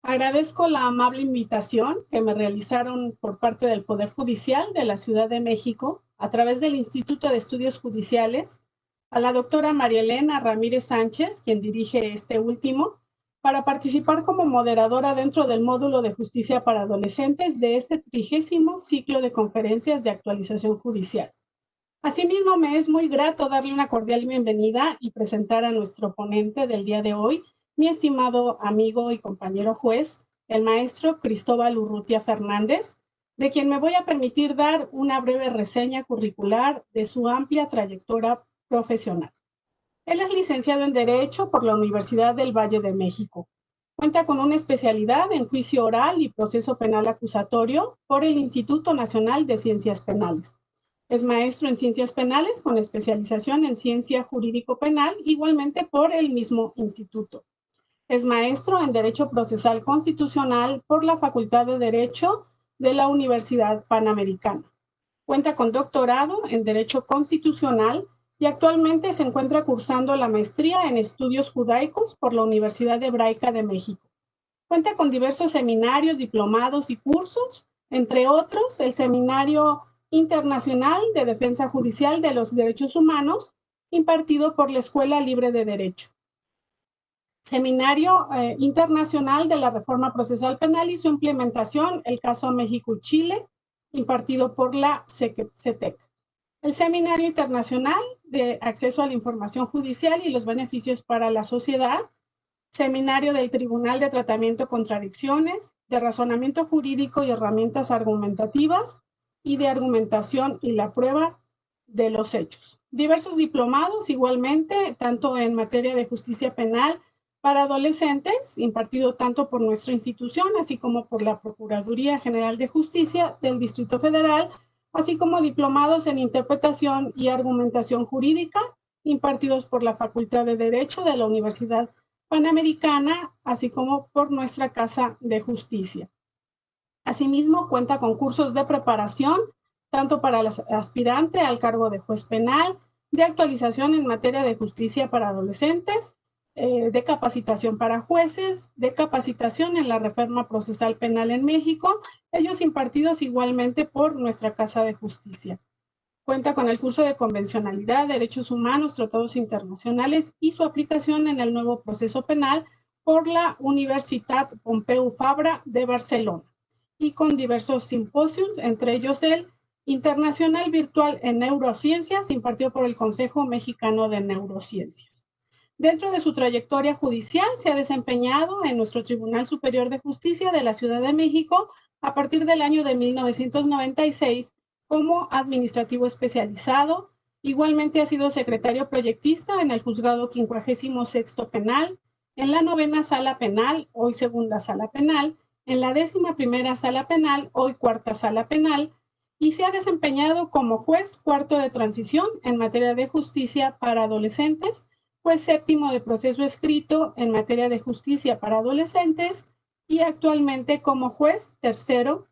Agradezco la amable invitación que me realizaron por parte del Poder Judicial de la Ciudad de México a través del Instituto de Estudios Judiciales a la doctora María Elena Ramírez Sánchez, quien dirige este último, para participar como moderadora dentro del módulo de justicia para adolescentes de este 30º ciclo de conferencias de actualización judicial. Asimismo, me es muy grato darle una cordial bienvenida y presentar a nuestro ponente del día de hoy, mi estimado amigo y compañero juez, el maestro Cristóbal Urrutia Fernández, de quien me voy a permitir dar una breve reseña curricular de su amplia trayectoria profesional. Él es licenciado en Derecho por la Universidad del Valle de México. Cuenta con una especialidad en juicio oral y proceso penal acusatorio por el Instituto Nacional de Ciencias Penales. Es maestro en Ciencias Penales con especialización en Ciencia Jurídico Penal, igualmente por el mismo instituto. Es maestro en Derecho Procesal Constitucional por la Facultad de Derecho de la Universidad Panamericana. Cuenta con doctorado en Derecho Constitucional y actualmente se encuentra cursando la maestría en Estudios Judaicos por la Universidad Hebraica de México. Cuenta con diversos seminarios, diplomados y cursos, entre otros el Seminario Internacional de Defensa Judicial de los Derechos Humanos, impartido por la Escuela Libre de Derecho. Seminario Internacional de la Reforma Procesal Penal y su implementación, el caso México y Chile, impartido por la CETEC. El Seminario Internacional de Acceso a la Información Judicial y los Beneficios para la Sociedad, Seminario del Tribunal de Tratamiento de Contradicciones, de Razonamiento Jurídico y Herramientas Argumentativas y de Argumentación y la Prueba de los Hechos. Diversos diplomados igualmente, tanto en materia de justicia penal para adolescentes, impartido tanto por nuestra institución, así como por la Procuraduría General de Justicia del Distrito Federal, así como diplomados en interpretación y argumentación jurídica, impartidos por la Facultad de Derecho de la Universidad Panamericana, así como por nuestra Casa de Justicia. Asimismo, cuenta con cursos de preparación, tanto para el aspirante al cargo de juez penal, de actualización en materia de justicia para adolescentes, de capacitación para jueces, de capacitación en la reforma procesal penal en México, ellos impartidos igualmente por nuestra Casa de Justicia. Cuenta con el curso de convencionalidad, derechos humanos, tratados internacionales y su aplicación en el nuevo proceso penal por la Universitat Pompeu Fabra de Barcelona y con diversos simposios, entre ellos el Internacional Virtual en Neurociencias, impartido por el Consejo Mexicano de Neurociencias. Dentro de su trayectoria judicial, se ha desempeñado en nuestro Tribunal Superior de Justicia de la Ciudad de México a partir del año de 1996 como administrativo especializado. Igualmente ha sido secretario proyectista en el Juzgado 56º Penal, en la 9ª Sala Penal, hoy 2ª Sala Penal, en la 11ª Sala Penal, hoy 4ª Sala Penal, y se ha desempeñado como juez cuarto de transición en materia de justicia para adolescentes, juez séptimo de proceso escrito en materia de justicia para adolescentes y actualmente como juez tercero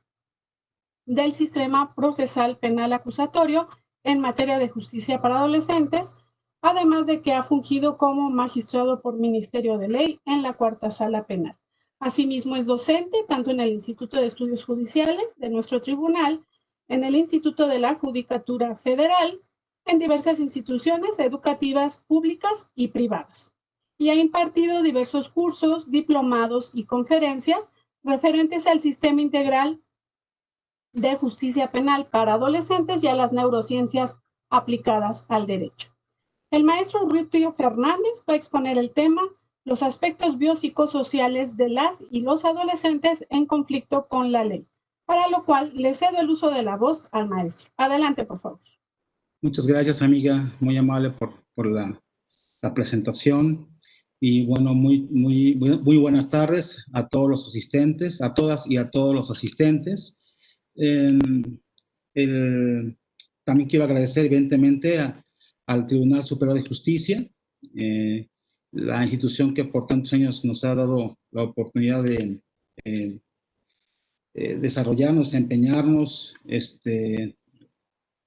del sistema procesal penal acusatorio en materia de justicia para adolescentes, además de que ha fungido como magistrado por Ministerio de Ley en la 4ª Sala Penal. Asimismo es docente tanto en el Instituto de Estudios Judiciales de nuestro tribunal, en el Instituto de la Judicatura Federal, en diversas instituciones educativas públicas y privadas. Y ha impartido diversos cursos, diplomados y conferencias referentes al sistema integral de justicia penal para adolescentes y a las neurociencias aplicadas al derecho. El maestro Urrutia Fernández va a exponer el tema los aspectos biopsicosociales de las y los adolescentes en conflicto con la ley, para lo cual le cedo el uso de la voz al maestro. Adelante, por favor. Muchas gracias, amiga, muy amable por la presentación. Y bueno, muy buenas tardes a todos los asistentes, a todas y a todos los asistentes. También quiero agradecer evidentemente al Tribunal Superior de Justicia, la institución que por tantos años nos ha dado la oportunidad de desarrollarnos, empeñarnos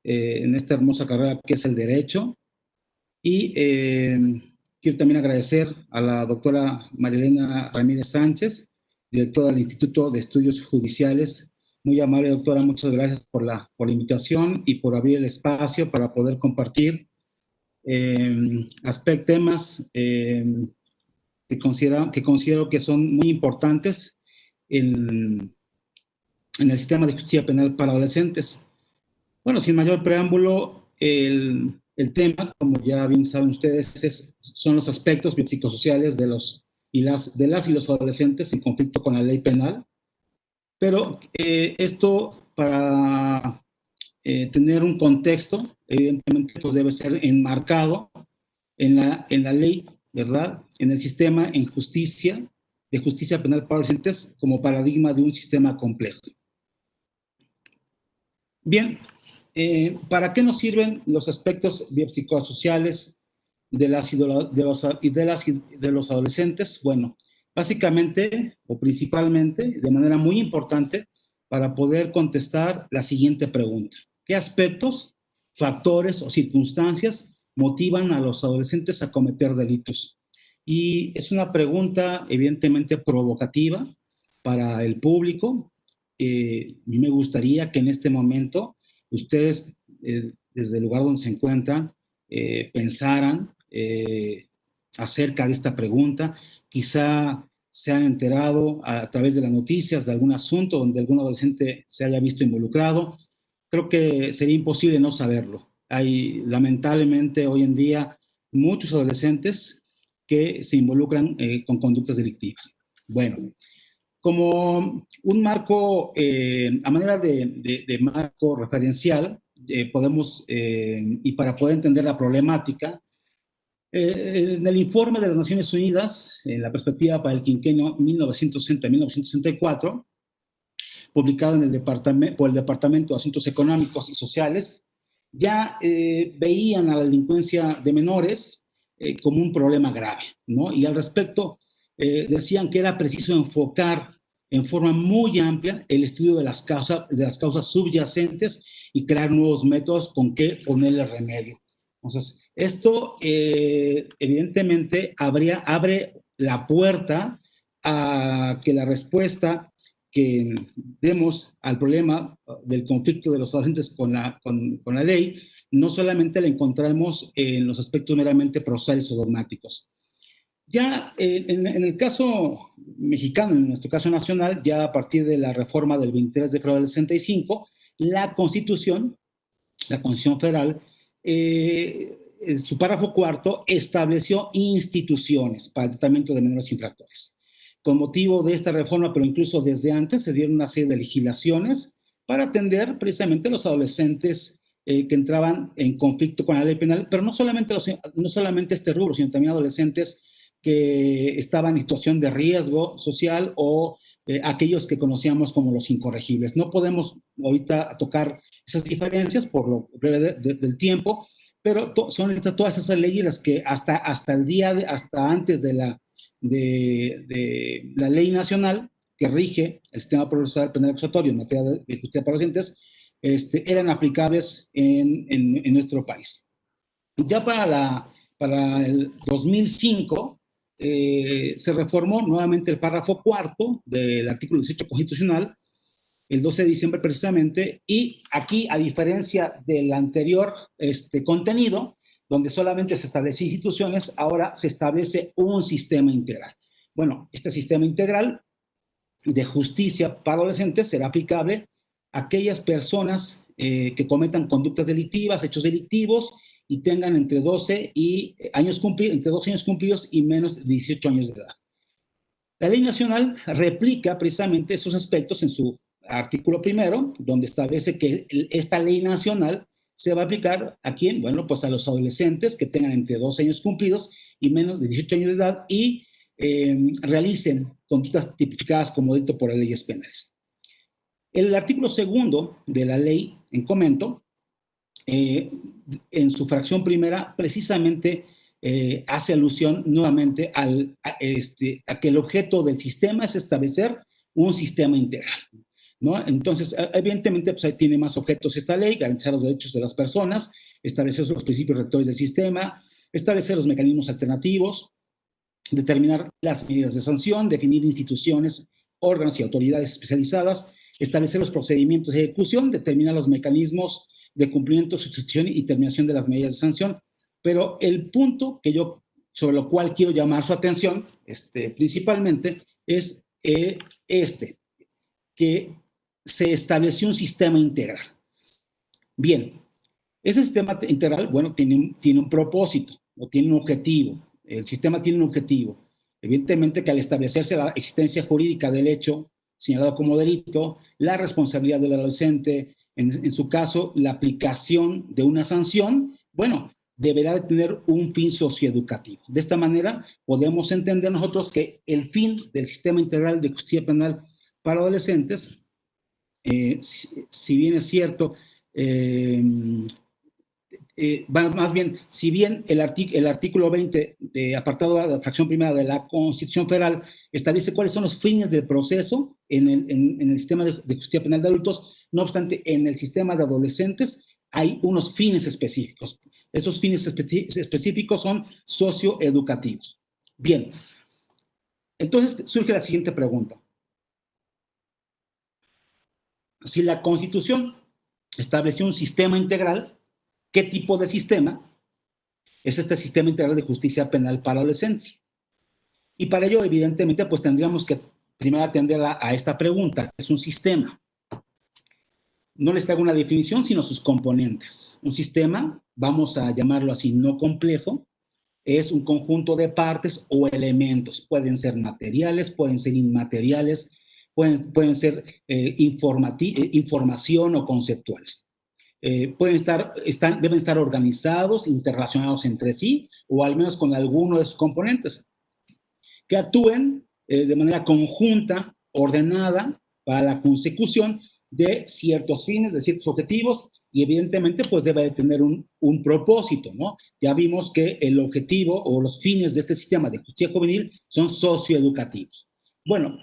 en esta hermosa carrera que es el derecho. Y quiero también agradecer a la doctora María Elena Ramírez Sánchez, directora del Instituto de Estudios Judiciales. Muy amable, doctora, muchas gracias por la invitación y por abrir el espacio para poder compartir temas que considero que son muy importantes en el sistema de justicia penal para adolescentes. Bueno, sin mayor preámbulo, el tema, como ya bien saben ustedes, son los aspectos biopsicosociales de las y los adolescentes en conflicto con la ley penal. Pero esto, para tener un contexto, evidentemente, pues debe ser enmarcado en la ley, ¿verdad? En el sistema de justicia penal para adolescentes como paradigma de un sistema complejo. Bien, ¿para qué nos sirven los aspectos biopsicosociales de los adolescentes? Bueno, básicamente o principalmente, de manera muy importante, para poder contestar la siguiente pregunta. ¿Qué aspectos, factores o circunstancias motivan a los adolescentes a cometer delitos? Y es una pregunta evidentemente provocativa para el público. Me gustaría que en este momento ustedes, desde el lugar donde se encuentran, pensaran acerca de esta pregunta. Quizá se han enterado a través de las noticias de algún asunto donde algún adolescente se haya visto involucrado. Creo que sería imposible no saberlo. Hay, lamentablemente, hoy en día muchos adolescentes que se involucran con conductas delictivas. Bueno, como un marco, a manera de marco referencial, podemos, y para poder entender la problemática, en el informe de las Naciones Unidas, en la perspectiva para el quinquenio 1960-1964, publicado por el Departamento de Asuntos Económicos y Sociales, ya veían a la delincuencia de menores como un problema grave, ¿no? Y al respecto, decían que era preciso enfocar en forma muy amplia el estudio de las causas subyacentes y crear nuevos métodos con que ponerle remedio. Entonces, esto evidentemente abre la puerta a que la respuesta que demos al problema del conflicto de los adolescentes con la ley no solamente la encontramos en los aspectos meramente procesales o dogmáticos. Ya en el caso mexicano, en nuestro caso nacional, ya a partir de la reforma del 23 de febrero del 65, la Constitución Federal, en su párrafo cuarto, estableció instituciones para el tratamiento de menores infractores. Con motivo de esta reforma, pero incluso desde antes, se dieron una serie de legislaciones para atender precisamente a los adolescentes que entraban en conflicto con la ley penal, pero no solamente este rubro, sino también adolescentes que estaban en situación de riesgo social o aquellos que conocíamos como los incorregibles. No podemos ahorita tocar esas diferencias por lo breve del tiempo, pero son todas esas leyes las que hasta antes de la ley nacional que rige el sistema procesal penal acusatorio en materia de justicia para adolescentes, eran aplicables en nuestro país. Ya para el 2005 se reformó nuevamente el párrafo cuarto del artículo 18 constitucional, el 12 de diciembre precisamente, y aquí, a diferencia del anterior contenido, donde solamente se establecen instituciones, ahora se establece un sistema integral. Bueno, este sistema integral de justicia para adolescentes será aplicable a aquellas personas que cometan conductas delictivas, hechos delictivos, y tengan entre 12 años cumplidos y menos de 18 años de edad. La ley nacional replica precisamente esos aspectos en su artículo primero, donde establece que esta ley nacional se va a aplicar a quién, bueno, pues a los adolescentes que tengan entre 12 años cumplidos y menos de 18 años de edad y realicen conductas tipificadas como delito por las leyes penales. El artículo segundo de la ley en comento, en su fracción primera, precisamente hace alusión nuevamente a que el objeto del sistema es establecer un sistema integral, ¿no? Entonces, evidentemente, pues ahí tiene más objetos esta ley: garantizar los derechos de las personas, establecer los principios rectores del sistema, establecer los mecanismos alternativos, determinar las medidas de sanción, definir instituciones órganos y autoridades especializadas, establecer los procedimientos de ejecución, determinar los mecanismos de cumplimiento, sustitución y terminación de las medidas de sanción. Pero el punto que yo, sobre lo cual quiero llamar su atención, principalmente, es que se estableció un sistema integral. Bien, ese sistema integral, bueno, tiene un propósito, o tiene un objetivo. El sistema tiene un objetivo. Evidentemente que al establecerse la existencia jurídica del hecho señalado como delito, la responsabilidad del adolescente, en su caso, la aplicación de una sanción, bueno, deberá de tener un fin socioeducativo. De esta manera, podemos entender nosotros que el fin del sistema integral de justicia penal para adolescentes, si bien es cierto, más bien, si bien el artículo 20, apartado de la fracción primera de la Constitución Federal, establece cuáles son los fines del proceso en el sistema de justicia penal de adultos, no obstante, en el sistema de adolescentes hay unos fines específicos. Esos fines específicos son socioeducativos. Bien, entonces surge la siguiente pregunta. Si la Constitución estableció un sistema integral, ¿qué tipo de sistema es este sistema integral de justicia penal para adolescentes? Y para ello, evidentemente, pues tendríamos que primero atender a esta pregunta, ¿qué es un sistema? No les traigo una definición, sino sus componentes. Un sistema, vamos a llamarlo así, no complejo, es un conjunto de partes o elementos. Pueden ser materiales, pueden ser inmateriales, pueden ser información o conceptuales. Deben estar organizados, interrelacionados entre sí, o al menos con alguno de sus componentes, que actúen de manera conjunta, ordenada, para la consecución de ciertos fines, de ciertos objetivos, y evidentemente pues debe de tener un propósito, ¿no? Ya vimos que el objetivo o los fines de este sistema de justicia juvenil son socioeducativos. Bueno,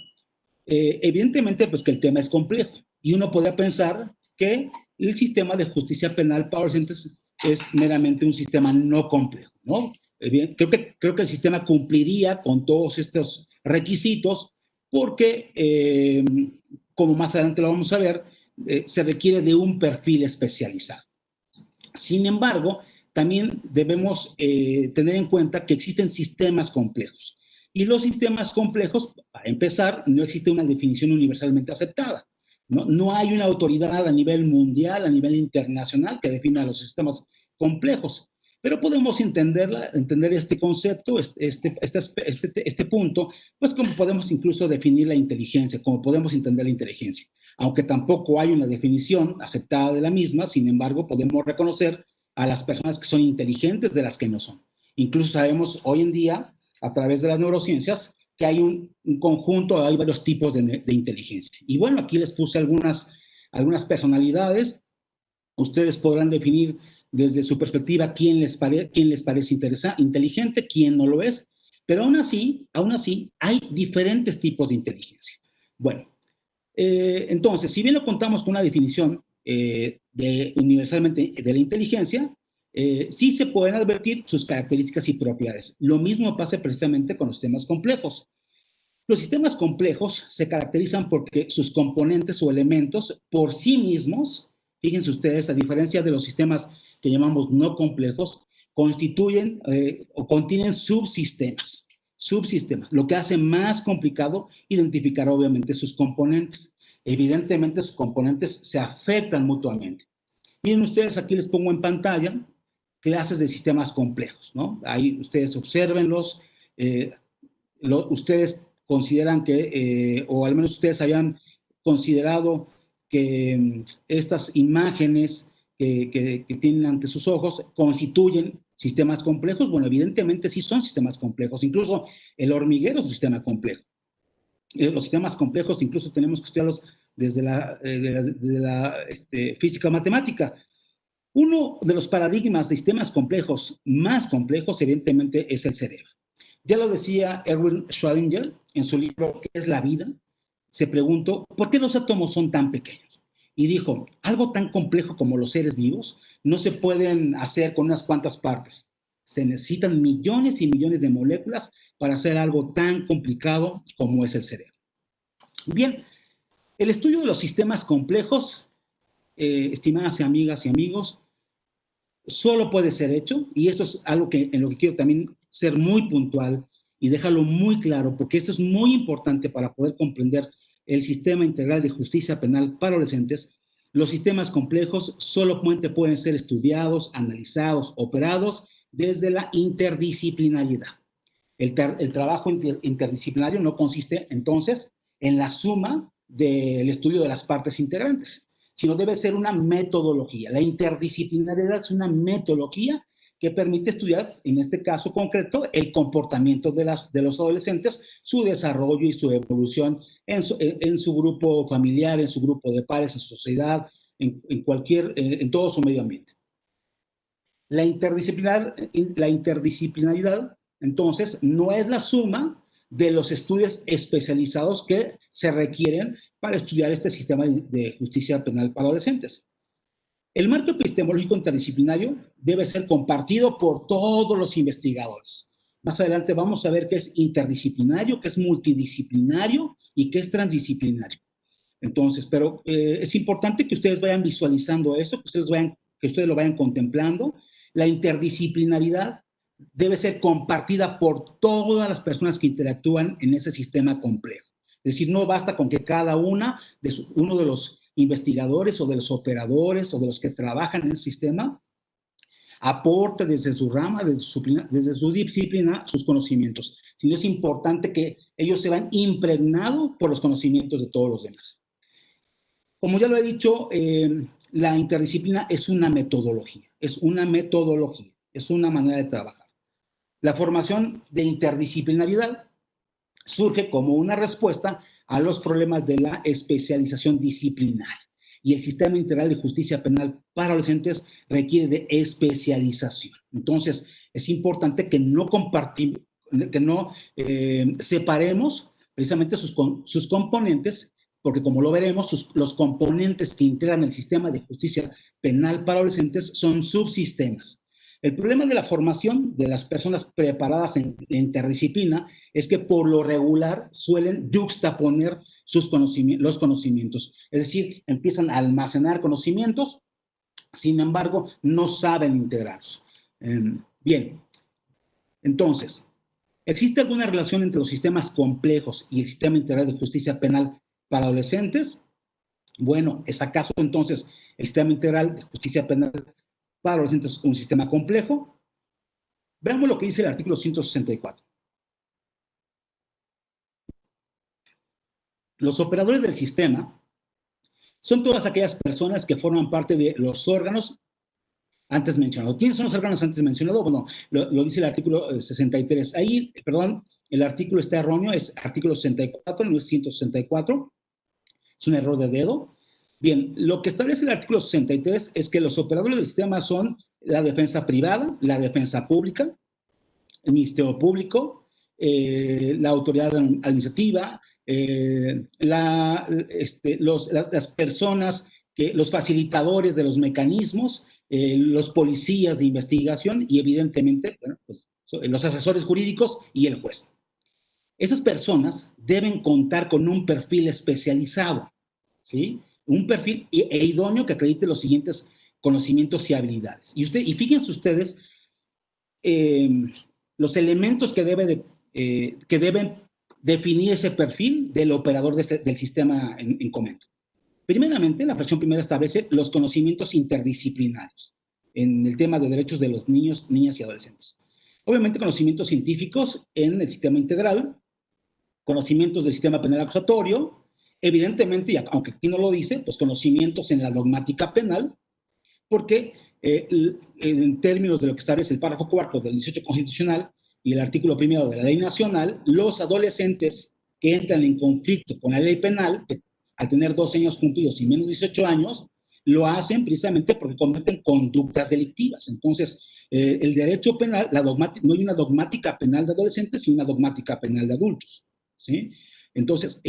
evidentemente pues que el tema es complejo, y uno podría pensar que el sistema de justicia penal para adolescentes es meramente un sistema no complejo, ¿no? Creo que el sistema cumpliría con todos estos requisitos porque, como más adelante lo vamos a ver, se requiere de un perfil especializado. Sin embargo, también debemos tener en cuenta que existen sistemas complejos. Y los sistemas complejos, para empezar, no existe una definición universalmente aceptada. No hay una autoridad a nivel mundial, a nivel internacional, que defina los sistemas complejos. Pero podemos entender este concepto, este punto, pues como podemos incluso definir la inteligencia, como podemos entender la inteligencia. Aunque tampoco hay una definición aceptada de la misma, sin embargo, podemos reconocer a las personas que son inteligentes de las que no son. Incluso sabemos hoy en día, a través de las neurociencias, que hay un conjunto, hay varios tipos de inteligencia. Y bueno, aquí les puse algunas personalidades. Ustedes podrán definir desde su perspectiva quién les parece inteligente, quién no lo es, pero aún así hay diferentes tipos de inteligencia. Bueno, entonces, si bien lo contamos con una definición universalmente de la inteligencia, sí se pueden advertir sus características y propiedades. Lo mismo pasa precisamente con los sistemas complejos. Los sistemas complejos se caracterizan porque sus componentes o elementos por sí mismos, fíjense ustedes, a diferencia de los sistemas que llamamos no complejos, constituyen o contienen subsistemas, lo que hace más complicado identificar obviamente sus componentes. Evidentemente sus componentes se afectan mutuamente. Miren ustedes, aquí les pongo en pantalla clases de sistemas complejos, ¿no? Ahí ustedes obsérvenlos, ustedes consideran que, o al menos ustedes habían considerado que estas imágenes que tienen ante sus ojos constituyen sistemas complejos. Bueno, evidentemente sí son sistemas complejos, incluso el hormiguero es un sistema complejo. Los sistemas complejos incluso tenemos que estudiarlos desde la física matemática. Uno de los paradigmas de sistemas complejos más complejos, evidentemente, es el cerebro. Ya lo decía Erwin Schrödinger en su libro ¿Qué es la vida? Se preguntó, ¿por qué los átomos son tan pequeños? Y dijo, algo tan complejo como los seres vivos no se pueden hacer con unas cuantas partes. Se necesitan millones y millones de moléculas para hacer algo tan complicado como es el cerebro. Bien, el estudio de los sistemas complejos, estimadas amigas y amigos, solo puede ser hecho, y esto es algo en lo que quiero también ser muy puntual y dejarlo muy claro, porque esto es muy importante para poder comprender el sistema integral de justicia penal para adolescentes. Los sistemas complejos solamente pueden ser estudiados, analizados, operados desde la interdisciplinariedad. El trabajo interdisciplinario no consiste entonces en la suma del estudio de las partes integrantes, sino debe ser una metodología. La interdisciplinariedad es una metodología que permite estudiar, en este caso concreto, el comportamiento de los adolescentes, su desarrollo y su evolución en su grupo familiar, en su grupo de pares, en su sociedad, en todo su medio ambiente. La interdisciplinaridad, entonces, no es la suma de los estudios especializados que se requieren para estudiar este sistema de justicia penal para adolescentes. El marco epistemológico interdisciplinario debe ser compartido por todos los investigadores. Más adelante vamos a ver qué es interdisciplinario, qué es multidisciplinario y qué es transdisciplinario. Entonces, pero es importante que ustedes vayan visualizando esto, que ustedes lo vayan contemplando. La interdisciplinaridad debe ser compartida por todas las personas que interactúan en ese sistema complejo. Es decir, no basta con que cada uno de los investigadores o de los operadores o de los que trabajan en el sistema aporte desde su rama, desde su disciplina, sus conocimientos, sino es importante que ellos se van impregnados por los conocimientos de todos los demás. Como ya lo he dicho, la interdisciplina es una metodología, es una manera de trabajar. La formación de interdisciplinaridad surge como una respuesta a los problemas de la especialización disciplinar. Y el sistema integral de justicia penal para adolescentes requiere de especialización. Entonces, es importante que no separemos precisamente sus componentes, porque como lo veremos, los componentes que integran el sistema de justicia penal para adolescentes son subsistemas. El problema de la formación de las personas preparadas en interdisciplina es que por lo regular suelen yuxtaponer los conocimientos. Es decir, empiezan a almacenar conocimientos, sin embargo, no saben integrarlos. Bien, entonces, ¿existe alguna relación entre los sistemas complejos y el sistema integral de justicia penal para adolescentes? Bueno, ¿es acaso entonces el sistema integral de justicia penal para adolescentes un sistema complejo? Veamos lo que dice el artículo 164. Los operadores del sistema son todas aquellas personas que forman parte de los órganos antes mencionados. ¿Quiénes son los órganos antes mencionados? Bueno, lo dice el artículo 63. Ahí, perdón, el artículo está erróneo, es artículo 64, no es 164. Es un error de dedo. Bien, lo que establece el artículo 63 es que los operadores del sistema son la defensa privada, la defensa pública, el Ministerio Público, la autoridad administrativa, las personas, los facilitadores de los mecanismos, los policías de investigación y evidentemente, bueno, pues, los asesores jurídicos y el juez. Estas personas deben contar con un perfil especializado, ¿sí? Un perfil idóneo que acredite los siguientes conocimientos y habilidades. Y fíjense ustedes los elementos que deben definir ese perfil del operador del sistema en comento. Primeramente, la fracción primera establece los conocimientos interdisciplinarios en el tema de derechos de los niños, niñas y adolescentes. Obviamente, conocimientos científicos en el sistema integral, conocimientos del sistema penal acusatorio, evidentemente, y aunque aquí no lo dice, pues conocimientos en la dogmática penal, porque en términos de lo que establece el párrafo cuarto del 18 constitucional y el artículo primero de la ley nacional, los adolescentes que entran en conflicto con la ley penal, al tener 12 años cumplidos y menos de 18 años, lo hacen precisamente porque cometen conductas delictivas. Entonces, el derecho penal, no hay una dogmática penal de adolescentes, sino una dogmática penal de adultos, ¿sí? Entonces,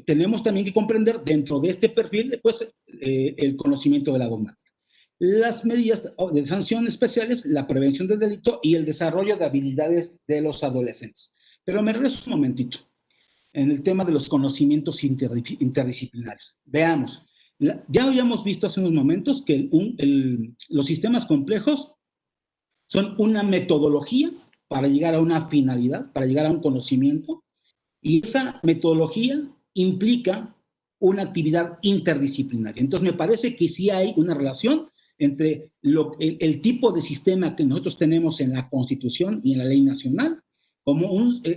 tenemos también que comprender dentro de este perfil, pues, el conocimiento de la dogmática. Las medidas de sanción especiales, la prevención del delito y el desarrollo de habilidades de los adolescentes. Pero me regreso un momentito. en el tema de los conocimientos interdisciplinarios. Veamos, ya habíamos visto hace unos momentos que los sistemas complejos son una metodología para llegar a una finalidad, para llegar a un conocimiento, y esa metodología implica una actividad interdisciplinaria. Entonces, me parece que sí hay una relación entre el tipo de sistema que nosotros tenemos en la Constitución y en la ley nacional,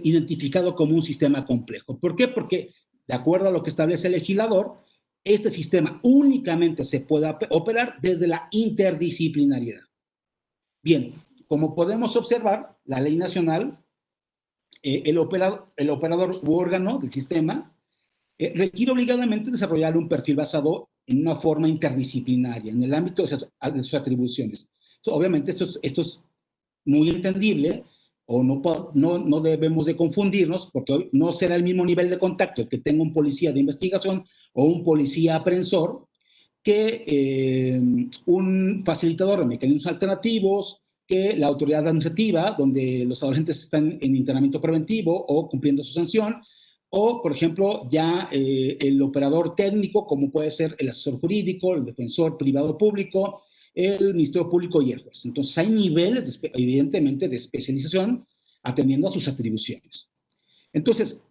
identificado como un sistema complejo. ¿Por qué? Porque, de acuerdo a lo que establece el legislador, este sistema únicamente se puede operar desde la interdisciplinariedad. Bien, como podemos observar, la ley nacional, el operador u órgano del sistema requiere obligadamente desarrollar un perfil basado en una forma interdisciplinaria, en el ámbito de sus atribuciones. Obviamente esto es muy entendible, o no debemos de confundirnos, porque no será el mismo nivel de contacto que tenga un policía de investigación o un policía aprensor que un facilitador de mecanismos alternativos, que la autoridad administrativa, donde los adolescentes están en internamiento preventivo o cumpliendo su sanción, o, por ejemplo, ya el operador técnico, como puede ser el asesor jurídico, el defensor privado público, el Ministerio Público y el juez. Entonces, hay niveles, evidentemente, de especialización atendiendo a sus atribuciones. Entonces,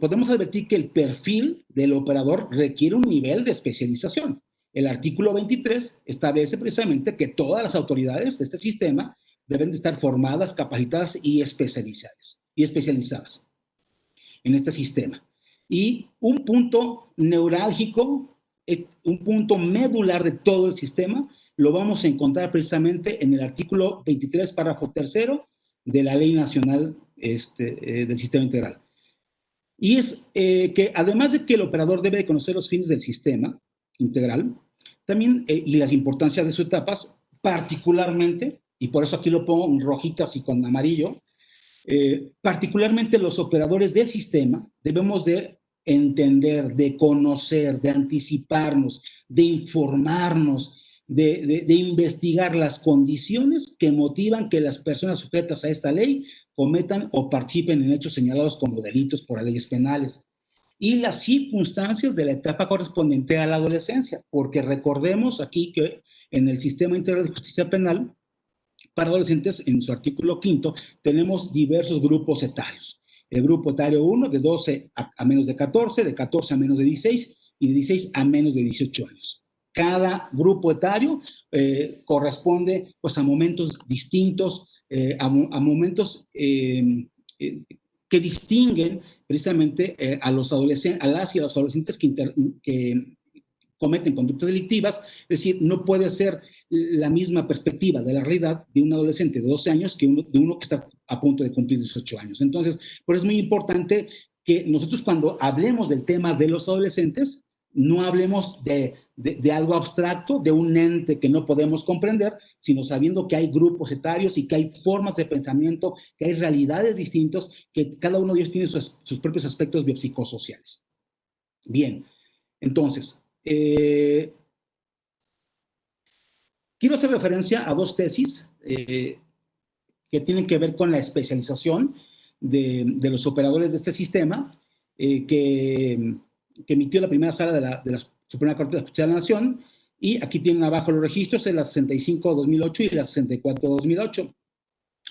podemos advertir que el perfil del operador requiere un nivel de especialización. El artículo 23 establece precisamente que todas las autoridades de este sistema deben de estar formadas, capacitadas y especializadas en este sistema. Y un punto neurálgico, un punto medular de todo el sistema, lo vamos a encontrar precisamente en el artículo 23, párrafo 3 de la Ley Nacional del Sistema Integral. Y es que además de que el operador debe de conocer los fines del sistema integral, también, y las importancias de sus etapas, particularmente, y por eso aquí lo pongo en rojitas y con amarillo, particularmente los operadores del sistema debemos de entender, de conocer, de anticiparnos, de informarnos, de investigar las condiciones que motivan que las personas sujetas a esta ley cometan o participen en hechos señalados como delitos por las leyes penales, y las circunstancias de la etapa correspondiente a la adolescencia, porque recordemos aquí que en el Sistema Integral de Justicia Penal, para adolescentes, en su artículo 5, tenemos diversos grupos etarios. El grupo etario 1, de 12 a menos de 14, de 14 a menos de 16, y de 16 a menos de 18 años. Cada grupo etario corresponde pues, a momentos distintos, a momentos que distinguen precisamente a las y a los adolescentes que cometen conductas delictivas. Es decir, no puede ser la misma perspectiva de la realidad de un adolescente de 12 años que de uno que está a punto de cumplir 18 años. Entonces, por eso es muy importante que nosotros cuando hablemos del tema de los adolescentes, no hablemos de algo abstracto, de un ente que no podemos comprender, sino sabiendo que hay grupos etarios y que hay formas de pensamiento, que hay realidades distintas, que cada uno de ellos tiene sus propios aspectos biopsicosociales. Bien, entonces, quiero hacer referencia a dos tesis que tienen que ver con la especialización de los operadores de este sistema, que emitió la primera sala de la Suprema Corte de Justicia de la Nación, y aquí tienen abajo los registros de la 65-2008 y la 64-2008.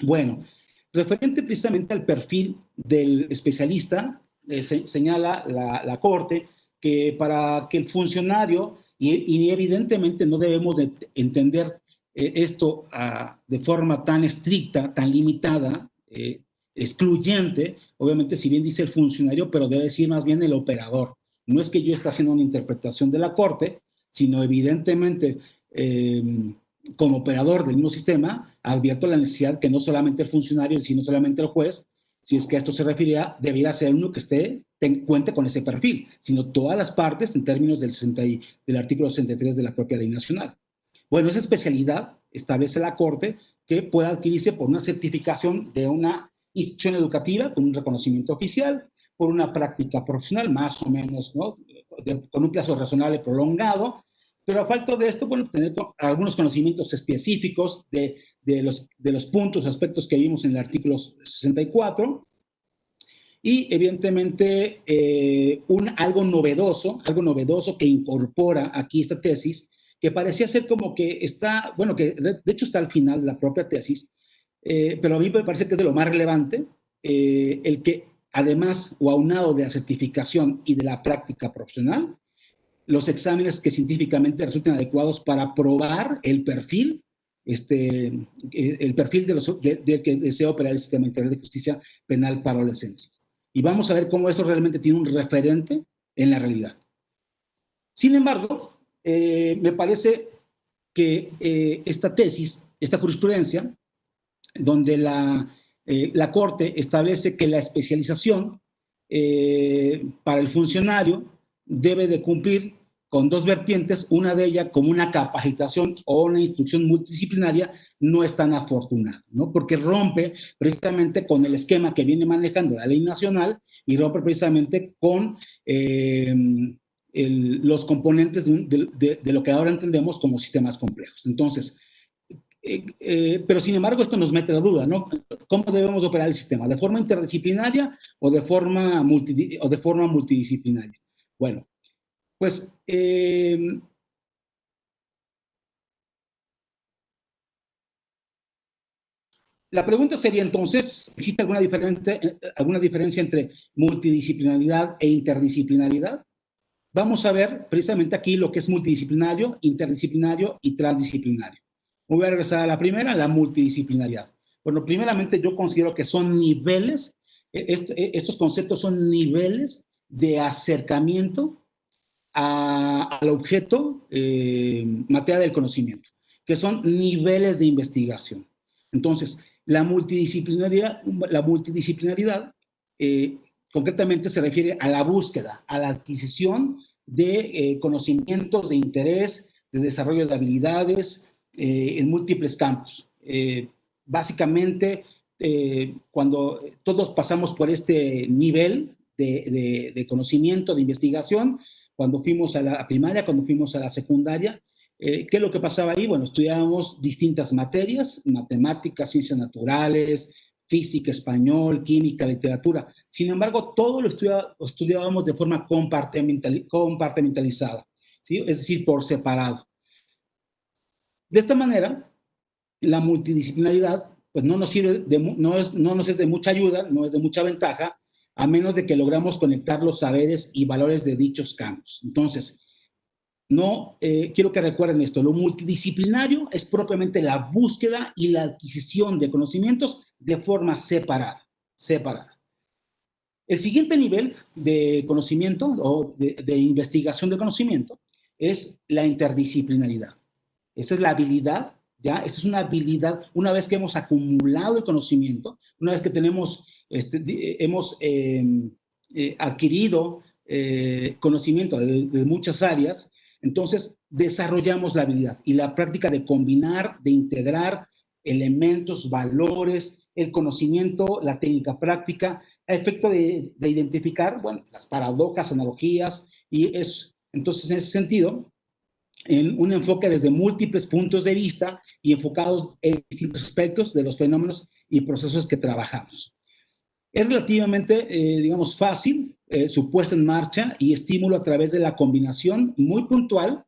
Bueno, referente precisamente al perfil del especialista, señala la Corte que para que el funcionario, y evidentemente no debemos de entender esto de forma tan estricta, tan limitada, excluyente, obviamente si bien dice el funcionario, pero debe decir más bien el operador. No es que yo esté haciendo una interpretación de la Corte, sino evidentemente como operador del mismo sistema, advierto la necesidad que no solamente el funcionario, sino solamente el juez, si es que a esto se refiere, debiera ser uno que cuente con ese perfil, sino todas las partes en términos del artículo 63 de la propia Ley Nacional. Bueno, esa especialidad establece la Corte que puede adquirirse por una certificación de una institución educativa con un reconocimiento oficial, por una práctica profesional más o menos, ¿no? Con un plazo razonable prolongado, pero a falta de esto, bueno, tener algunos conocimientos específicos de los puntos, aspectos que vimos en el artículo 64, y evidentemente algo novedoso que incorpora aquí esta tesis, que parecía ser como que está, bueno, que de hecho está al final de la propia tesis, pero a mí me parece que es de lo más relevante, el que además o aunado de la certificación y de la práctica profesional, los exámenes que científicamente resulten adecuados para probar el perfil del que desea operar el Sistema Integral de Justicia Penal para Adolescentes. Y vamos a ver cómo esto realmente tiene un referente en la realidad. Sin embargo, me parece que esta tesis, esta jurisprudencia, donde la Corte establece que la especialización para el funcionario debe de cumplir con dos vertientes, una de ellas como una capacitación o una instrucción multidisciplinaria, no es tan afortunada, ¿no? Porque rompe precisamente con el esquema que viene manejando la ley nacional y rompe precisamente con los componentes de lo que ahora entendemos como sistemas complejos. Entonces, pero sin embargo esto nos mete la duda, ¿no? ¿Cómo debemos operar el sistema? ¿De forma interdisciplinaria o de forma multidisciplinaria? Bueno, pues la pregunta sería entonces, ¿existe alguna diferencia entre multidisciplinaridad e interdisciplinaridad? Vamos a ver precisamente aquí lo que es multidisciplinario, interdisciplinario y transdisciplinario. Voy a regresar a la primera, la multidisciplinaridad. Bueno, primeramente yo considero que son niveles, estos conceptos son niveles de acercamiento al objeto materia del conocimiento, que son niveles de investigación. Entonces, la multidisciplinaridad concretamente se refiere a la búsqueda, a la adquisición de conocimientos de interés, de desarrollo de habilidades en múltiples campos. Básicamente, cuando todos pasamos por este nivel de conocimiento, de investigación, cuando fuimos a la primaria, cuando fuimos a la secundaria, ¿qué es lo que pasaba ahí? Bueno, estudiábamos distintas materias, matemáticas, ciencias naturales, física, español, química, literatura. Sin embargo, todo lo estudiábamos de forma compartimentalizada, ¿sí? Es decir, por separado. De esta manera, la multidisciplinaridad pues no nos es de mucha ayuda, no es de mucha ventaja, a menos de que logramos conectar los saberes y valores de dichos campos. Entonces, no, quiero que recuerden esto, lo multidisciplinario es propiamente la búsqueda y la adquisición de conocimientos de forma separada. El siguiente nivel de conocimiento o de investigación de conocimiento es la interdisciplinaridad. Esa es la habilidad, ¿ya? Esa es una habilidad, una vez que hemos acumulado el conocimiento, una vez que hemos adquirido conocimiento de muchas áreas, entonces desarrollamos la habilidad y la práctica de combinar, de integrar elementos, valores, el conocimiento, la técnica práctica, a efecto de identificar, bueno, las paradojas, analogías, entonces en ese sentido, en un enfoque desde múltiples puntos de vista y enfocados en distintos aspectos de los fenómenos y procesos que trabajamos. Es relativamente, digamos, fácil su puesta en marcha y estímulo a través de la combinación muy puntual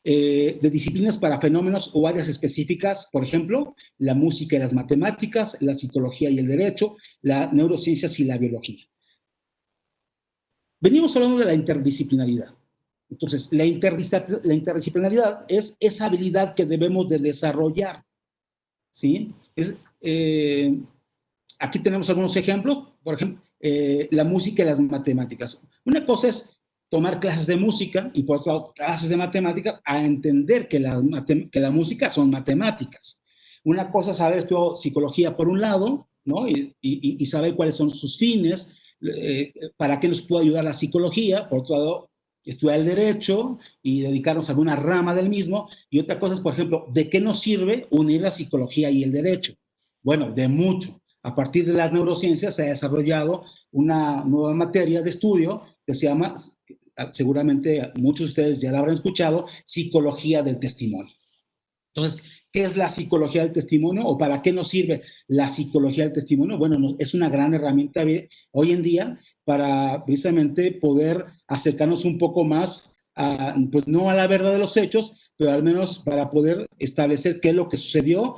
de disciplinas para fenómenos o áreas específicas, por ejemplo, la música y las matemáticas, la psicología y el derecho, las neurociencias y la biología. Venimos hablando de la interdisciplinaridad. Entonces, la interdisciplinaridad es esa habilidad que debemos de desarrollar, ¿sí? Aquí tenemos algunos ejemplos, por ejemplo, la música y las matemáticas. Una cosa es tomar clases de música y por otro lado clases de matemáticas a entender que la música son matemáticas. Una cosa es saber estudiar psicología por un lado, ¿no? Y saber cuáles son sus fines, para qué nos puede ayudar la psicología, por otro lado estudiar el derecho y dedicarnos a alguna rama del mismo, y otra cosa es, por ejemplo, ¿de qué nos sirve unir la psicología y el derecho? Bueno, de mucho. A partir de las neurociencias se ha desarrollado una nueva materia de estudio que se llama, seguramente muchos de ustedes ya la habrán escuchado, psicología del testimonio. Entonces, ¿qué es la psicología del testimonio o para qué nos sirve la psicología del testimonio? Bueno, es una gran herramienta hoy en día para precisamente poder acercarnos un poco más, pues no a la verdad de los hechos, pero al menos para poder establecer qué es lo que sucedió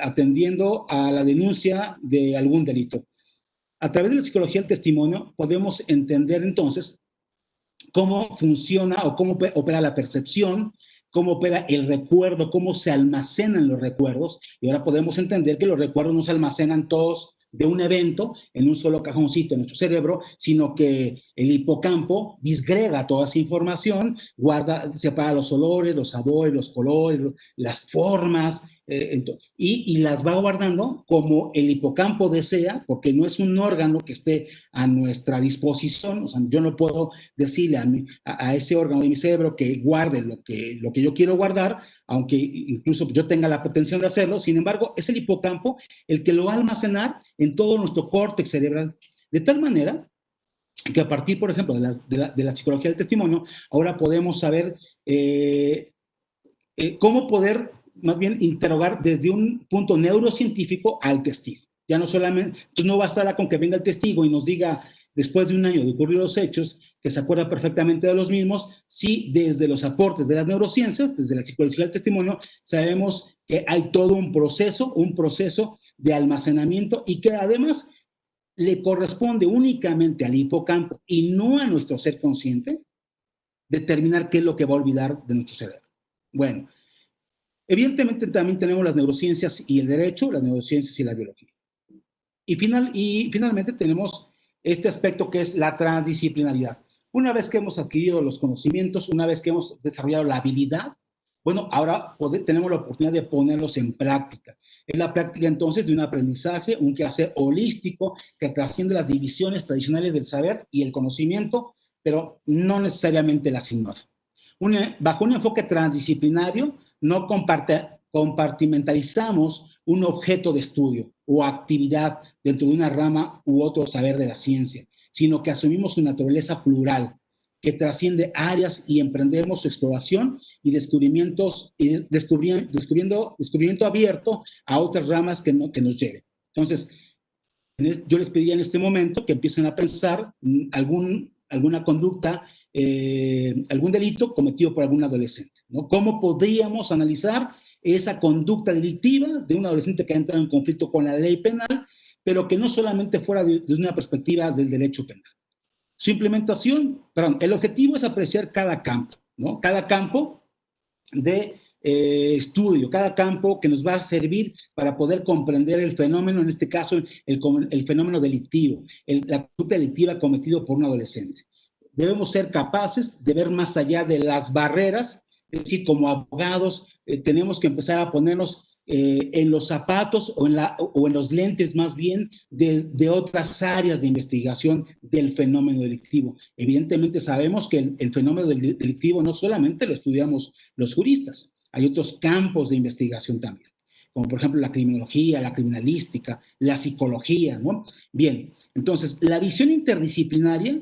atendiendo a la denuncia de algún delito. A través de la psicología del testimonio podemos entender entonces cómo funciona o cómo opera la percepción, cómo opera el recuerdo, cómo se almacenan los recuerdos. Y ahora podemos entender que los recuerdos no se almacenan todos de un evento en un solo cajoncito en nuestro cerebro, sino que el hipocampo disgrega toda esa información, guarda, separa los olores, los sabores, los colores, las formas, y las va guardando como el hipocampo desea, porque no es un órgano que esté a nuestra disposición. O sea, yo no puedo decirle a ese órgano de mi cerebro que guarde lo que yo quiero guardar, aunque incluso yo tenga la pretensión de hacerlo. Sin embargo, es el hipocampo el que lo va a almacenar en todo nuestro córtex cerebral, de tal manera que a partir, por ejemplo, de la psicología del testimonio, ahora podemos saber cómo poder, más bien, interrogar desde un punto neurocientífico al testigo. Ya no solamente, pues no bastará con que venga el testigo y nos diga, después de un año de ocurrir los hechos, que se acuerda perfectamente de los mismos, si desde los aportes de las neurociencias, desde la psicología del testimonio, sabemos que hay todo un proceso de almacenamiento y que además le corresponde únicamente al hipocampo y no a nuestro ser consciente determinar qué es lo que va a olvidar de nuestro cerebro. Bueno, evidentemente también tenemos las neurociencias y el derecho, las neurociencias y la biología. Y finalmente tenemos este aspecto que es la transdisciplinaridad. Una vez que hemos adquirido los conocimientos, una vez que hemos desarrollado la habilidad, bueno, ahora tenemos la oportunidad de ponerlos en práctica. Es la práctica entonces de un aprendizaje, un quehacer holístico que trasciende las divisiones tradicionales del saber y el conocimiento, pero no necesariamente las ignora. Bajo un enfoque transdisciplinario, no compartimentalizamos un objeto de estudio o actividad dentro de una rama u otro saber de la ciencia, sino que asumimos su naturaleza plural, que trasciende áreas y emprendemos su exploración y descubrimiento abierto a otras ramas que nos lleven. Entonces, yo les pediría en este momento que empiecen a pensar alguna conducta, algún delito cometido por algún adolescente, ¿no? ¿Cómo podríamos analizar esa conducta delictiva de un adolescente que ha entrado en conflicto con la ley penal, pero que no solamente fuera desde una perspectiva del derecho penal? Su implementación, el objetivo es apreciar cada campo, ¿no? Cada campo de estudio, cada campo que nos va a servir para poder comprender el fenómeno, en este caso el fenómeno delictivo, la conducta delictiva cometida por un adolescente. Debemos ser capaces de ver más allá de las barreras, es decir, como abogados tenemos que empezar a ponernos en los zapatos o en los lentes más bien de otras áreas de investigación del fenómeno delictivo. Evidentemente sabemos que el fenómeno delictivo no solamente lo estudiamos los juristas, hay otros campos de investigación también, como por ejemplo la criminología, la criminalística, la psicología, ¿no? Bien, entonces la visión interdisciplinaria,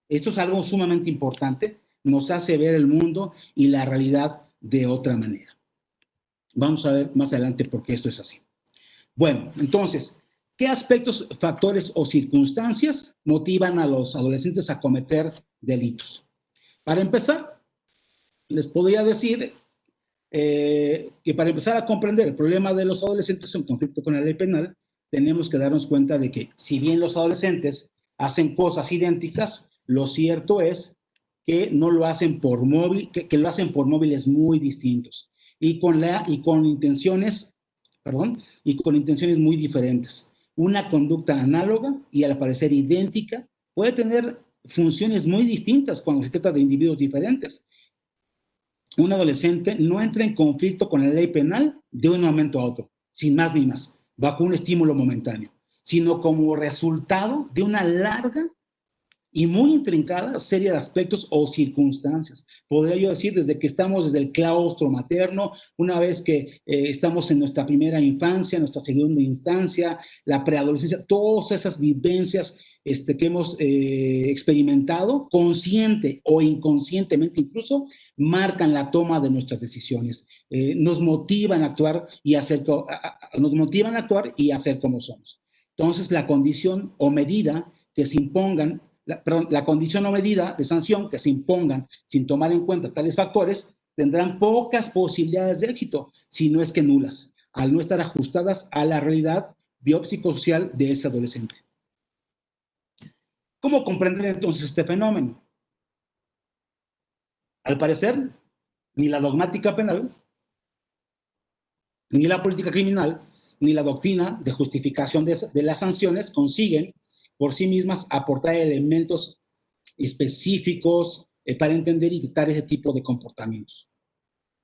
esto es algo sumamente importante, nos hace ver el mundo y la realidad de otra manera. Vamos a ver más adelante por qué esto es así. Bueno, entonces, ¿qué aspectos, factores o circunstancias motivan a los adolescentes a cometer delitos? Para empezar, les podría decir que para empezar a comprender el problema de los adolescentes en conflicto con la ley penal, tenemos que darnos cuenta de que si bien los adolescentes hacen cosas idénticas, lo cierto es que no lo hacen por móvil, que lo hacen por móviles muy distintos y con intenciones muy diferentes. Una conducta análoga y al parecer idéntica puede tener funciones muy distintas cuando se trata de individuos diferentes. Un adolescente no entra en conflicto con la ley penal de un momento a otro, sin más ni más, bajo un estímulo momentáneo, sino como resultado de una larga y muy intrincada serie de aspectos o circunstancias. Podría yo decir desde que estamos desde el claustro materno, una vez que estamos en nuestra primera infancia, nuestra segunda instancia, la preadolescencia, todas esas vivencias que hemos experimentado, consciente o inconscientemente incluso, marcan la toma de nuestras decisiones. Nos motivan a actuar y hacer como somos. Entonces, la condición o medida que se impongan, la condición o medida de sanción que se impongan sin tomar en cuenta tales factores tendrán pocas posibilidades de éxito, si no es que nulas, al no estar ajustadas a la realidad biopsicosocial de ese adolescente. ¿Cómo comprender entonces este fenómeno? Al parecer, ni la dogmática penal, ni la política criminal, ni la doctrina de justificación de las sanciones consiguen por sí mismas aportar elementos específicos para entender y dictar ese tipo de comportamientos.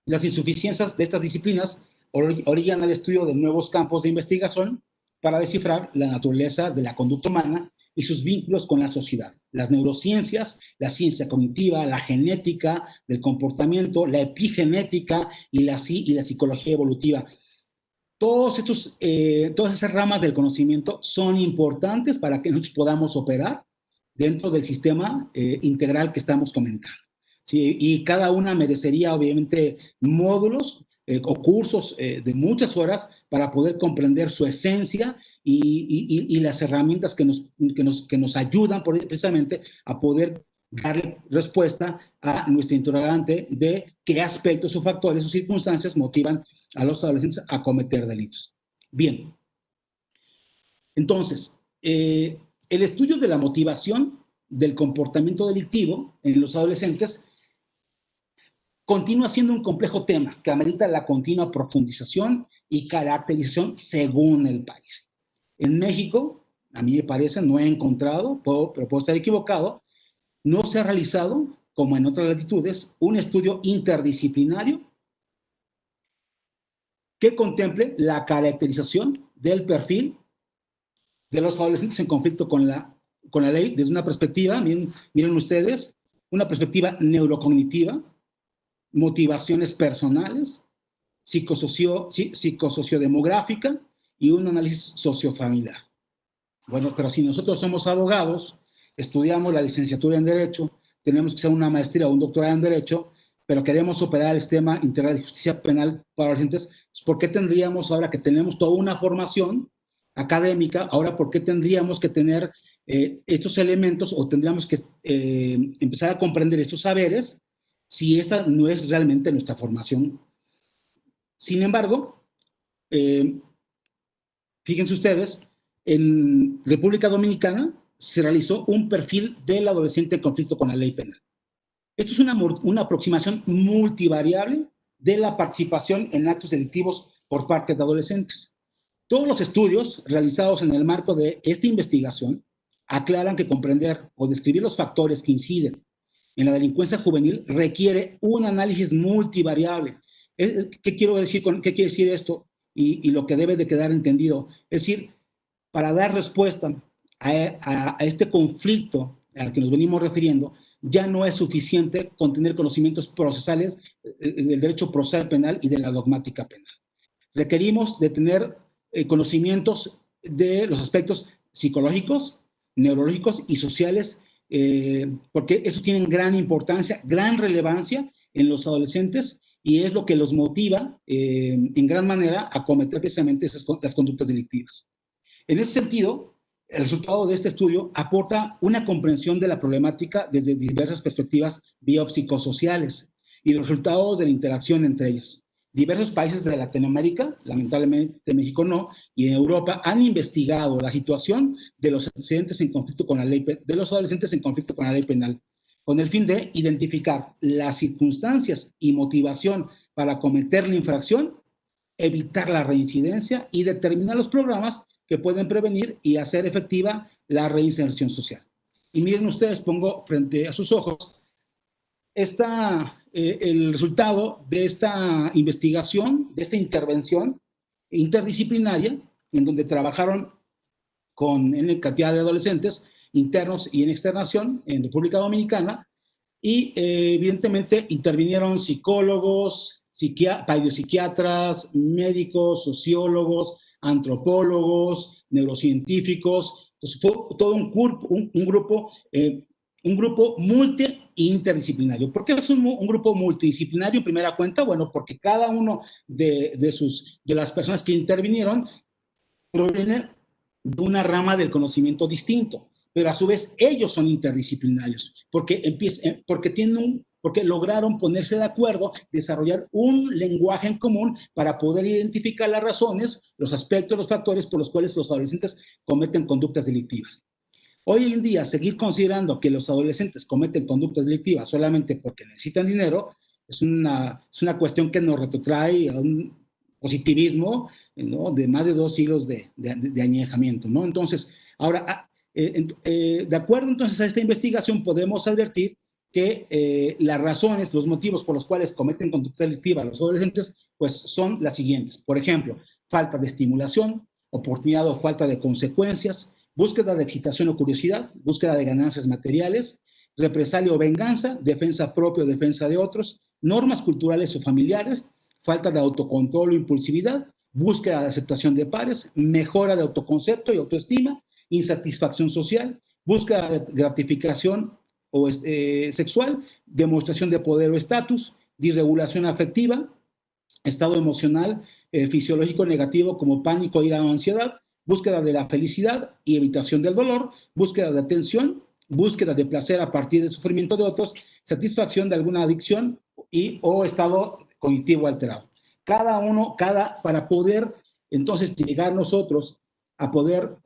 Las insuficiencias de estas disciplinas orillan al estudio de nuevos campos de investigación para descifrar la naturaleza de la conducta humana y sus vínculos con la sociedad. Las neurociencias, la ciencia cognitiva, la genética del comportamiento, la epigenética y la psicología evolutiva. Todas esas ramas del conocimiento son importantes para que nosotros podamos operar dentro del sistema integral que estamos comentando. ¿Sí? Y cada una merecería, obviamente, módulos o cursos de muchas horas para poder comprender su esencia y las herramientas que nos ayudan precisamente a poder darle respuesta a nuestra interrogante de qué aspectos o factores o circunstancias motivan a los adolescentes a cometer delitos. Bien, entonces, el estudio de la motivación del comportamiento delictivo en los adolescentes continúa siendo un complejo tema que amerita la continua profundización y caracterización según el país. En México, a mí me parece, no he encontrado, pero puedo estar equivocado, no se ha realizado, como en otras latitudes, un estudio interdisciplinario que contemple la caracterización del perfil de los adolescentes en conflicto con la ley desde una perspectiva, miren ustedes, una perspectiva neurocognitiva, motivaciones personales, psicosociodemográfica y un análisis sociofamiliar. Bueno, pero si nosotros somos abogados, estudiamos la licenciatura en Derecho, tenemos que hacer una maestría o un doctorado en Derecho, pero queremos operar el sistema integral de justicia penal para adolescentes, ¿por qué tendríamos, ahora que tenemos toda una formación académica, ahora por qué tendríamos que tener estos elementos o tendríamos que empezar a comprender estos saberes si esa no es realmente nuestra formación? Sin embargo, fíjense ustedes, en República Dominicana se realizó un perfil del adolescente en conflicto con la ley penal. Esto es una aproximación multivariable de la participación en actos delictivos por parte de adolescentes. Todos los estudios realizados en el marco de esta investigación aclaran que comprender o describir los factores que inciden en la delincuencia juvenil requiere un análisis multivariable. ¿Qué quiero decir qué quiere decir esto? Y lo que debe de quedar entendido. Es decir, para dar respuesta a este conflicto al que nos venimos refiriendo, ya no es suficiente con tener conocimientos procesales del derecho procesal penal y de la dogmática penal. Requerimos de tener conocimientos de los aspectos psicológicos, neurológicos y sociales, porque esos tienen gran importancia, gran relevancia en los adolescentes y es lo que los motiva en gran manera a cometer precisamente las conductas delictivas. En ese sentido, el resultado de este estudio aporta una comprensión de la problemática desde diversas perspectivas biopsicosociales y los resultados de la interacción entre ellas. Diversos países de Latinoamérica, lamentablemente México no, y en Europa han investigado la situación de los adolescentes en conflicto con la ley penal, con el fin de identificar las circunstancias y motivación para cometer la infracción, evitar la reincidencia y determinar los programas que pueden prevenir y hacer efectiva la reinserción social. Y miren ustedes, pongo frente a sus ojos el resultado de esta investigación, de esta intervención interdisciplinaria, en donde trabajaron en cantidad de adolescentes internos y en externación en República Dominicana, y evidentemente intervinieron psicólogos, psiquiatras, médicos, sociólogos, antropólogos, neurocientíficos, Entonces fue todo un grupo multi-interdisciplinario. ¿Por qué es un grupo multidisciplinario en primera cuenta? Bueno, porque cada uno de las personas que intervinieron proviene de una rama del conocimiento distinto, pero a su vez ellos son interdisciplinarios, porque lograron ponerse de acuerdo, desarrollar un lenguaje en común para poder identificar las razones, los aspectos, los factores por los cuales los adolescentes cometen conductas delictivas. Hoy en día, seguir considerando que los adolescentes cometen conductas delictivas solamente porque necesitan dinero es una cuestión que nos retrotrae a un positivismo, ¿no?, de más de 2 siglos de añejamiento, ¿no? Entonces, ahora, de acuerdo entonces a esta investigación, podemos advertir que las razones, los motivos por los cuales cometen conductas delictivas los adolescentes, pues son las siguientes. Por ejemplo, falta de estimulación, oportunidad o falta de consecuencias, búsqueda de excitación o curiosidad, búsqueda de ganancias materiales, represalia o venganza, defensa propia o defensa de otros, normas culturales o familiares, falta de autocontrol o impulsividad, búsqueda de aceptación de pares, mejora de autoconcepto y autoestima, insatisfacción social, búsqueda de gratificación sexual, demostración de poder o estatus, disregulación afectiva, estado emocional fisiológico negativo como pánico, ira o ansiedad, búsqueda de la felicidad y evitación del dolor, búsqueda de atención, búsqueda de placer a partir del sufrimiento de otros, satisfacción de alguna adicción o estado cognitivo alterado. Para poder entonces llegar nosotros a poder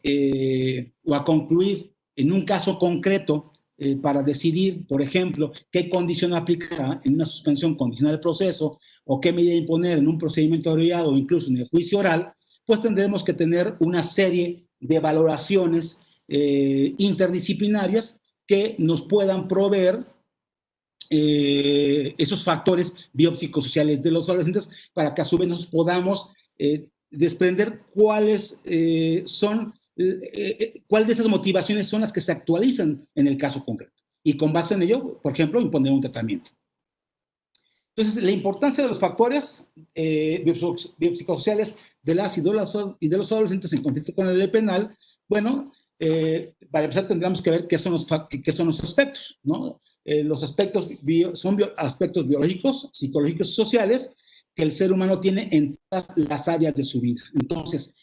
o a concluir en un caso concreto para decidir, por ejemplo, qué condición aplicar en una suspensión condicional del proceso o qué medida imponer en un procedimiento abreviado o incluso en el juicio oral, pues tendremos que tener una serie de valoraciones interdisciplinarias que nos puedan proveer esos factores biopsicosociales de los adolescentes para que a su vez nos podamos desprender cuáles cuál de esas motivaciones son las que se actualizan en el caso concreto. Y con base en ello, por ejemplo, imponer un tratamiento. Entonces, la importancia de los factores biopsicosociales de las y de los adolescentes en conflicto con la ley penal, bueno, para empezar tendríamos que ver qué son los aspectos, ¿no? Los aspectos son aspectos biológicos, psicológicos y sociales que el ser humano tiene en todas las áreas de su vida. Entonces,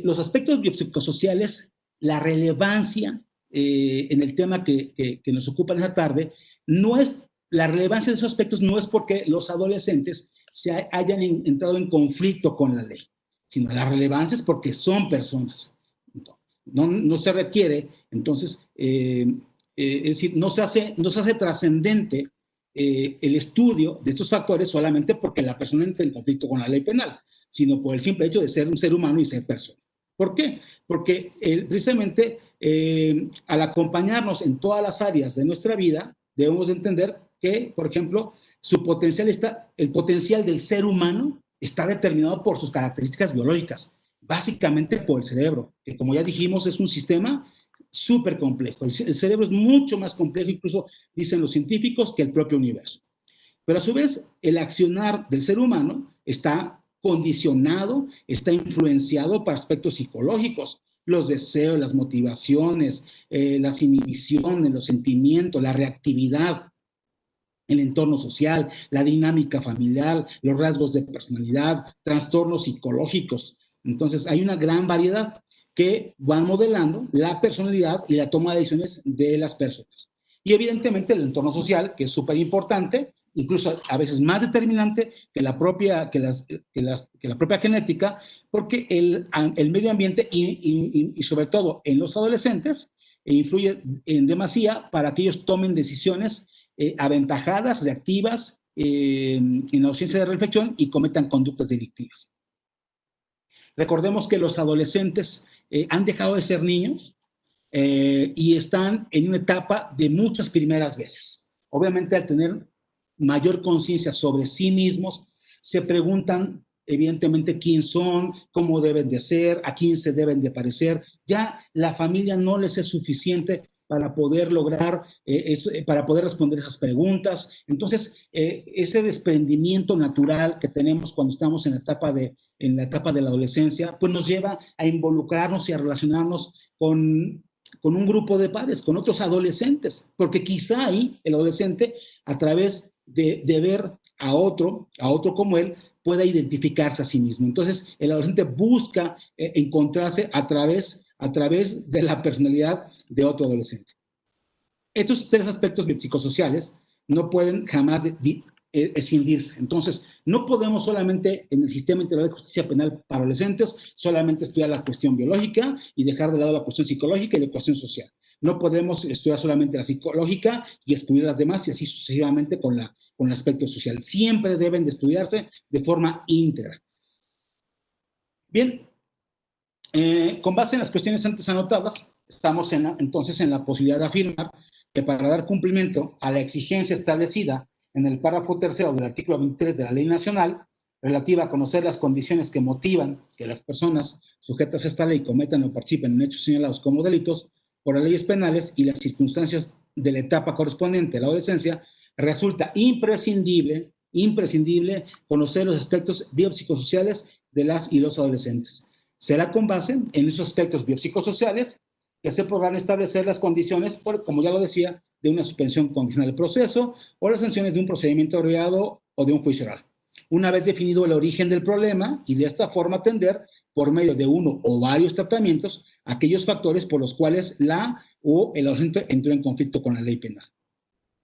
los aspectos biopsicosociales, la relevancia en el tema que nos ocupa en esta tarde, la relevancia de esos aspectos no es porque los adolescentes se hayan entrado en conflicto con la ley, sino la relevancia es porque son personas. No se requiere, entonces, es decir, no se hace trascendente el estudio de estos factores solamente porque la persona entra en conflicto con la ley penal, sino por el simple hecho de ser un ser humano y ser persona. ¿Por qué? Porque precisamente al acompañarnos en todas las áreas de nuestra vida, debemos entender que, por ejemplo, el potencial del ser humano está determinado por sus características biológicas, básicamente por el cerebro, que como ya dijimos es un sistema súper complejo. El cerebro es mucho más complejo, incluso dicen los científicos, que el propio universo. Pero a su vez, el accionar del ser humano está condicionado, está influenciado por aspectos psicológicos, los deseos, las motivaciones, las inhibiciones, los sentimientos, la reactividad, el entorno social, la dinámica familiar, los rasgos de personalidad, trastornos psicológicos. Entonces, hay una gran variedad que van modelando la personalidad y la toma de decisiones de las personas. Y evidentemente el entorno social, que es súper importante, incluso a veces más determinante que la propia genética, porque el medio ambiente y sobre todo en los adolescentes influye en demasía para que ellos tomen decisiones aventajadas, reactivas, en ausencia de reflexión y cometan conductas delictivas. Recordemos que los adolescentes han dejado de ser niños y están en una etapa de muchas primeras veces. Obviamente, al tener mayor conciencia sobre sí mismos, se preguntan evidentemente quién son, cómo deben de ser, a quién se deben de parecer. Ya la familia no les es suficiente para poder lograr, para poder responder esas preguntas. Entonces, ese desprendimiento natural que tenemos cuando estamos en la etapa de la adolescencia, pues nos lleva a involucrarnos y a relacionarnos con un grupo de pares, con otros adolescentes, porque quizá ahí el adolescente, a través de ver a otro como él, pueda identificarse a sí mismo. Entonces, el adolescente busca encontrarse a través de la personalidad de otro adolescente. Estos tres aspectos psicosociales no pueden jamás escindirse. Entonces, no podemos solamente en el sistema integral de justicia penal para adolescentes solamente estudiar la cuestión biológica y dejar de lado la cuestión psicológica y la cuestión social. No podemos estudiar solamente la psicológica y excluir las demás y así sucesivamente con el aspecto social. Siempre deben de estudiarse de forma íntegra. Bien, con base en las cuestiones antes anotadas, estamos entonces en la posibilidad de afirmar que para dar cumplimiento a la exigencia establecida en el párrafo tercero del artículo 23 de la Ley Nacional, relativa a conocer las condiciones que motivan que las personas sujetas a esta ley cometan o participen en hechos señalados como delitos por las leyes penales y las circunstancias de la etapa correspondiente a la adolescencia, resulta imprescindible conocer los aspectos biopsicosociales de las y los adolescentes. Será con base en esos aspectos biopsicosociales que se podrán establecer las condiciones, como ya lo decía, de una suspensión condicional del proceso o las sanciones de un procedimiento abreviado o de un juicio oral. Una vez definido el origen del problema y de esta forma atender, por medio de uno o varios tratamientos, aquellos factores por los cuales la o el adolescente entró en conflicto con la ley penal.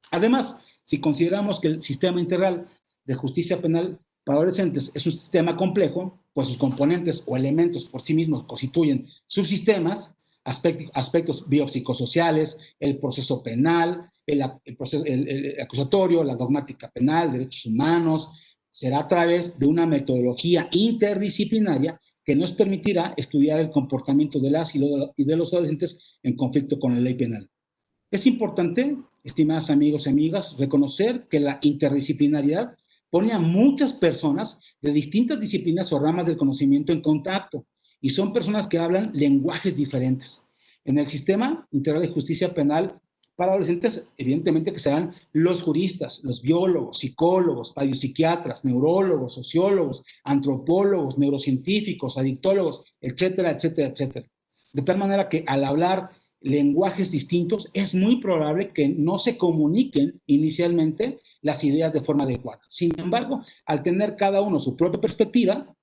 Además, si consideramos que el sistema integral de justicia penal para adolescentes es un sistema complejo, pues sus componentes o elementos por sí mismos constituyen subsistemas, aspectos biopsicosociales, el proceso penal, el acusatorio, la dogmática penal, derechos humanos. Será a través de una metodología interdisciplinaria que nos permitirá estudiar el comportamiento de las y de los adolescentes en conflicto con la ley penal. Es importante, estimadas amigos y amigas, reconocer que la interdisciplinariedad pone a muchas personas de distintas disciplinas o ramas del conocimiento en contacto y son personas que hablan lenguajes diferentes. En el sistema integral de justicia penal para adolescentes, evidentemente que serán los juristas, los biólogos, psicólogos, psiquiatras, neurólogos, sociólogos, antropólogos, neurocientíficos, adictólogos, etcétera, etcétera, etcétera. De tal manera que al hablar lenguajes distintos, es muy probable que no se comuniquen inicialmente las ideas de forma adecuada. Sin embargo, al tener cada uno su propia perspectiva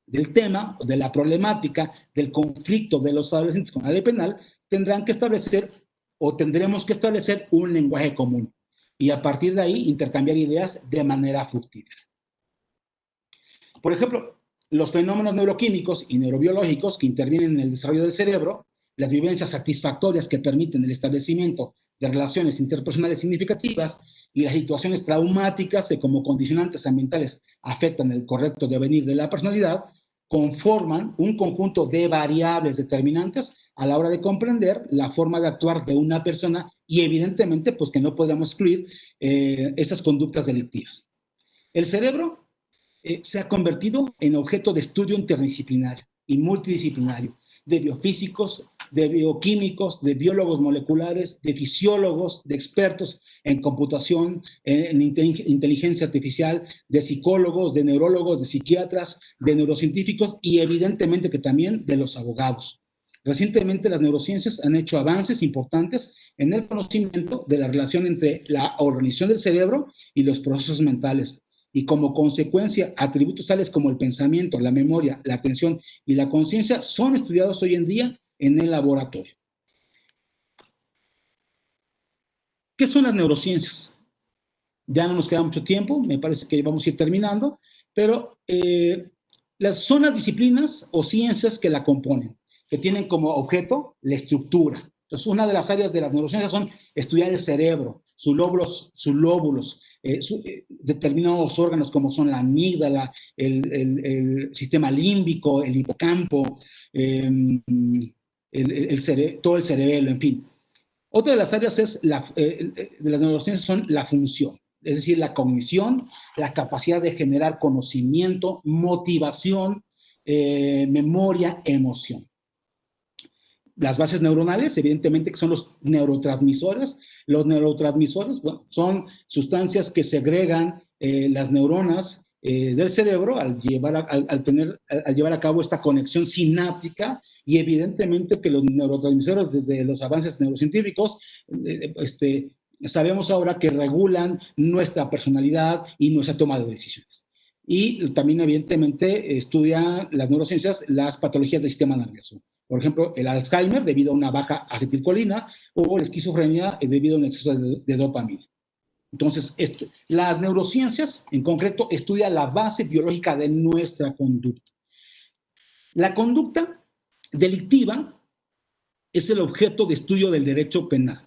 del tema, de la problemática, del conflicto de los adolescentes con la ley penal, tendrán que establecer o tendremos que establecer un lenguaje común y a partir de ahí intercambiar ideas de manera fructífera. Por ejemplo, los fenómenos neuroquímicos y neurobiológicos que intervienen en el desarrollo del cerebro, las vivencias satisfactorias que permiten el establecimiento de relaciones interpersonales significativas y las situaciones traumáticas que como condicionantes ambientales afectan el correcto devenir de la personalidad, conforman un conjunto de variables determinantes a la hora de comprender la forma de actuar de una persona y evidentemente pues que no podemos excluir esas conductas delictivas. El cerebro se ha convertido en objeto de estudio interdisciplinario y multidisciplinario, de biofísicos, de bioquímicos, de biólogos moleculares, de fisiólogos, de expertos en computación, en inteligencia artificial, de psicólogos, de neurólogos, de psiquiatras, de neurocientíficos y evidentemente que también de los abogados. Recientemente las neurociencias han hecho avances importantes en el conocimiento de la relación entre la organización del cerebro y los procesos mentales. Y como consecuencia, atributos tales como el pensamiento, la memoria, la atención y la conciencia son estudiados hoy en día en el laboratorio. ¿Qué son las neurociencias? Ya no nos queda mucho tiempo, me parece que vamos a ir terminando, pero son las disciplinas o ciencias que la componen, que tienen como objeto la estructura. Entonces, una de las áreas de las neurociencias son estudiar el cerebro, sus lóbulos, determinados órganos como son la amígdala, el sistema límbico, el hipocampo, todo el cerebelo, en fin. Otra de las áreas de las neurociencias son la función, es decir, la cognición, la capacidad de generar conocimiento, motivación, memoria, emoción. las bases neuronales, evidentemente, que son los neurotransmisores. Los neurotransmisores, bueno, son sustancias que segregan las neuronas del cerebro al llevar a cabo esta conexión sináptica, y evidentemente que los neurotransmisores, desde los avances neurocientíficos, sabemos ahora que regulan nuestra personalidad y nuestra toma de decisiones. Y también, evidentemente, estudia las neurociencias las patologías del sistema nervioso. Por ejemplo, el Alzheimer debido a una baja acetilcolina, o la esquizofrenia debido a un exceso de dopamina. Entonces, las neurociencias, en concreto, estudian la base biológica de nuestra conducta. La conducta delictiva es el objeto de estudio del derecho penal.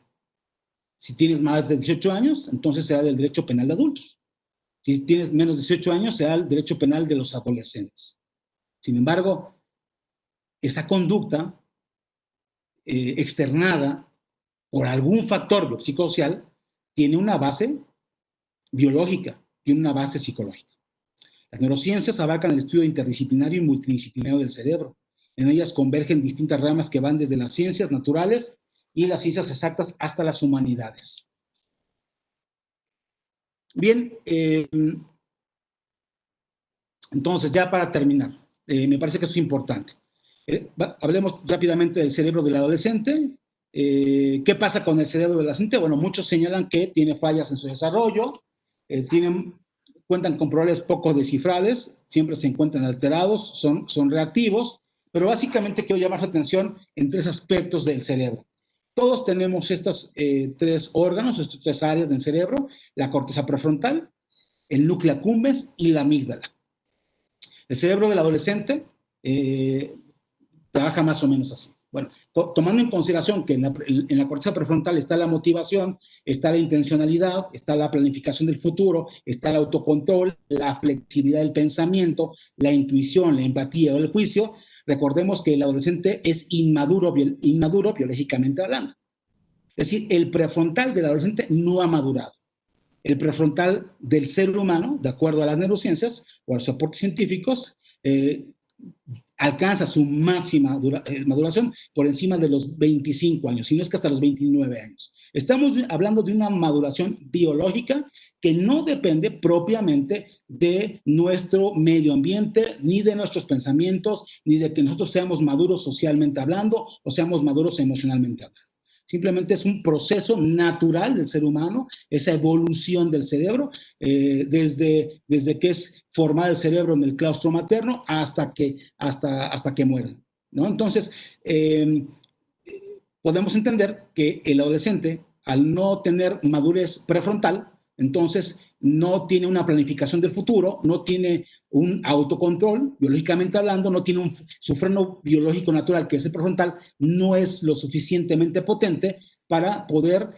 Si tienes más de 18 años, entonces será del derecho penal de adultos. Si tienes menos de 18 años, será el derecho penal de los adolescentes. Sin embargo, esa conducta externada por algún factor biopsicosocial tiene una base biológica, tiene una base psicológica. Las neurociencias abarcan el estudio interdisciplinario y multidisciplinario del cerebro. En ellas convergen distintas ramas que van desde las ciencias naturales y las ciencias exactas hasta las humanidades. Bien, entonces ya para terminar, me parece que eso es importante. Hablemos rápidamente del cerebro del adolescente. ¿Qué pasa con el cerebro del adolescente? Bueno, muchos señalan que tiene fallas en su desarrollo, cuentan con problemas poco descifrables, siempre se encuentran alterados, son reactivos, pero básicamente quiero llamar la atención en tres aspectos del cerebro. Todos tenemos estos tres órganos, estas tres áreas del cerebro: la corteza prefrontal, el núcleo accumbens y la amígdala. El cerebro del adolescente trabaja más o menos así. Bueno, tomando en consideración que en la corteza prefrontal está la motivación, está la intencionalidad, está la planificación del futuro, está el autocontrol, la flexibilidad del pensamiento, la intuición, la empatía o el juicio, recordemos que el adolescente es inmaduro biológicamente hablando. Es decir, el prefrontal del adolescente no ha madurado. El prefrontal del ser humano, de acuerdo a las neurociencias o a los aportes científicos, alcanza su máxima maduración por encima de los 25 años, si no es que hasta los 29 años. Estamos hablando de una maduración biológica que no depende propiamente de nuestro medio ambiente, ni de nuestros pensamientos, ni de que nosotros seamos maduros socialmente hablando o seamos maduros emocionalmente hablando. Simplemente es un proceso natural del ser humano, esa evolución del cerebro, desde que es formado el cerebro en el claustro materno hasta que mueren, ¿no? Entonces, podemos entender que el adolescente, al no tener madurez prefrontal, entonces no tiene una planificación del futuro, no tiene un autocontrol, biológicamente hablando, no tiene su freno biológico natural, que es el prefrontal, no es lo suficientemente potente para poder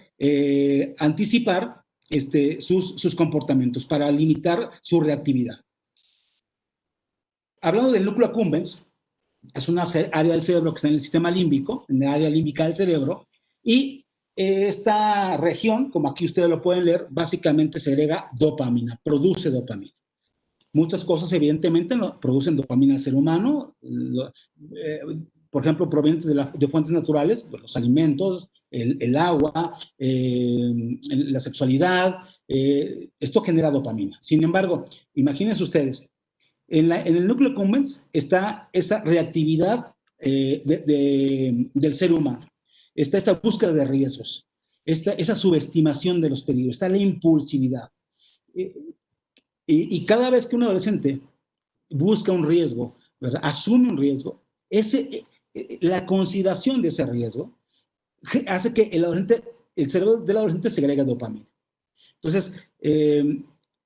anticipar sus comportamientos, para limitar su reactividad. Hablando del núcleo accumbens, es una área del cerebro que está en el sistema límbico, en el área límbica del cerebro, y esta región, como aquí ustedes lo pueden leer, básicamente segrega dopamina, produce dopamina. Muchas cosas, evidentemente, producen dopamina al ser humano, por ejemplo, provenientes de fuentes naturales, los alimentos, el agua, la sexualidad, esto genera dopamina. Sin embargo, imagínense ustedes, en el núcleo accumbens está esa reactividad del ser humano, está esta búsqueda de riesgos, esa subestimación de los peligros, está la impulsividad. Y cada vez que un adolescente busca un riesgo, ¿verdad?, asume un riesgo, la consideración de ese riesgo hace que el cerebro del adolescente segregue dopamina. Entonces,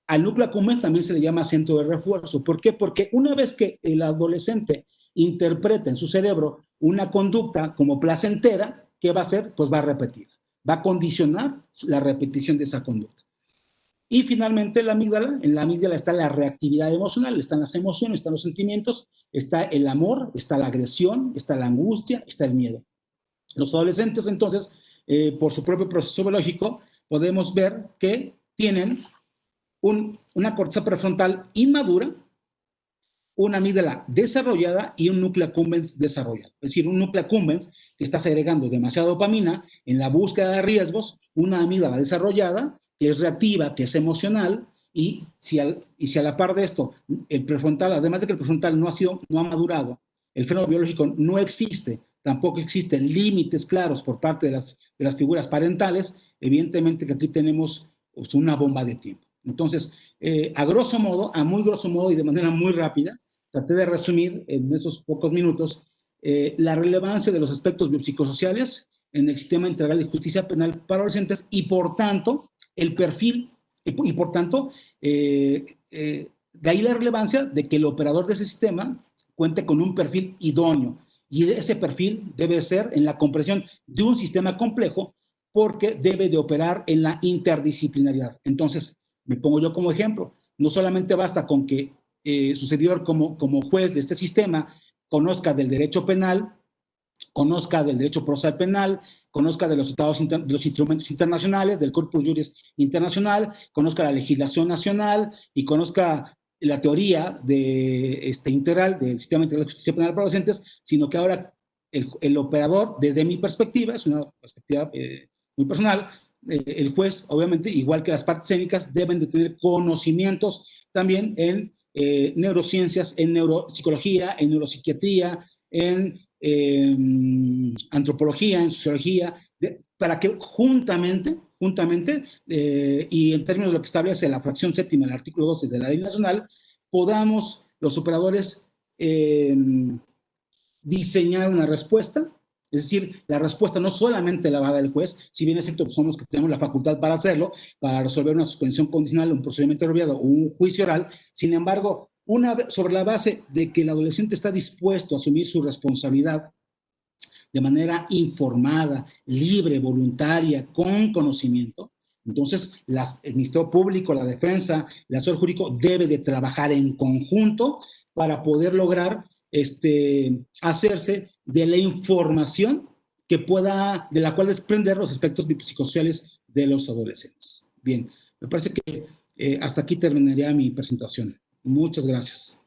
al núcleo accumbens también se le llama centro de refuerzo. ¿Por qué? Porque una vez que el adolescente interpreta en su cerebro una conducta como placentera, ¿qué va a hacer? Pues va a repetir, va a condicionar la repetición de esa conducta. Y finalmente en la amígdala está la reactividad emocional, están las emociones, están los sentimientos, está el amor, está la agresión, está la angustia, está el miedo. Los adolescentes, entonces, por su propio proceso biológico, podemos ver que tienen una corteza prefrontal inmadura, una amígdala desarrollada y un núcleo accumbens desarrollado. Es decir, un núcleo accumbens que está segregando demasiada dopamina en la búsqueda de riesgos, una amígdala desarrollada que es reactiva, que es emocional, y si a la par de esto, el prefrontal, además de que el prefrontal no ha madurado, el freno biológico no existe, tampoco existen límites claros por parte de las figuras parentales, evidentemente que aquí tenemos pues, una bomba de tiempo. Entonces, a muy grosso modo y de manera muy rápida, traté de resumir en esos pocos minutos la relevancia de los aspectos biopsicosociales en el sistema integral de justicia penal para adolescentes y, por tanto, el perfil, y por tanto, de ahí la relevancia de que el operador de ese sistema cuente con un perfil idóneo. Y ese perfil debe ser en la comprensión de un sistema complejo porque debe de operar en la interdisciplinariedad. Entonces, me pongo yo como ejemplo, no solamente basta con que su servidor como juez de este sistema conozca del derecho penal, conozca del derecho procesal penal, conozca de los tratados, de los instrumentos internacionales, del Corpus Juris Internacional, conozca la legislación nacional y conozca la teoría integral del sistema integral de justicia penal para adolescentes, sino que ahora el operador, desde mi perspectiva, es una perspectiva muy personal, el juez, obviamente, igual que las partes técnicas, deben de tener conocimientos también en neurociencias, en neuropsicología, en neuropsiquiatría, en antropología, en sociología, para que juntamente y en términos de lo que establece la fracción séptima del artículo 12 de la Ley Nacional, podamos los operadores diseñar una respuesta. Es decir, la respuesta no solamente la va a dar el juez, si bien es cierto que somos los que tenemos la facultad para hacerlo, para resolver una suspensión condicional, un procedimiento abreviado o un juicio oral. Sin embargo, sobre la base de que el adolescente está dispuesto a asumir su responsabilidad de manera informada, libre, voluntaria, con conocimiento, entonces el Ministerio Público, la defensa, el asesor jurídico debe de trabajar en conjunto para poder lograr hacerse de la información de la cual desprender los aspectos psicosociales de los adolescentes. Bien, me parece que hasta aquí terminaría mi presentación. Muchas gracias.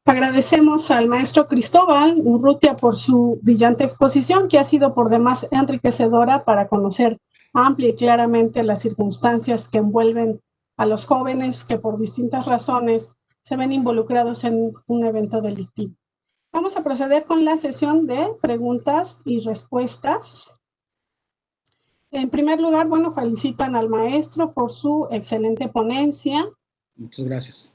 Agradecemos al maestro Cristóbal Urrutia por su brillante exposición, que ha sido por demás enriquecedora para conocer amplia y claramente las circunstancias que envuelven a los jóvenes que por distintas razones se ven involucrados en un evento delictivo. Vamos a proceder con la sesión de preguntas y respuestas. En primer lugar, bueno, felicitan al maestro por su excelente ponencia. Muchas gracias.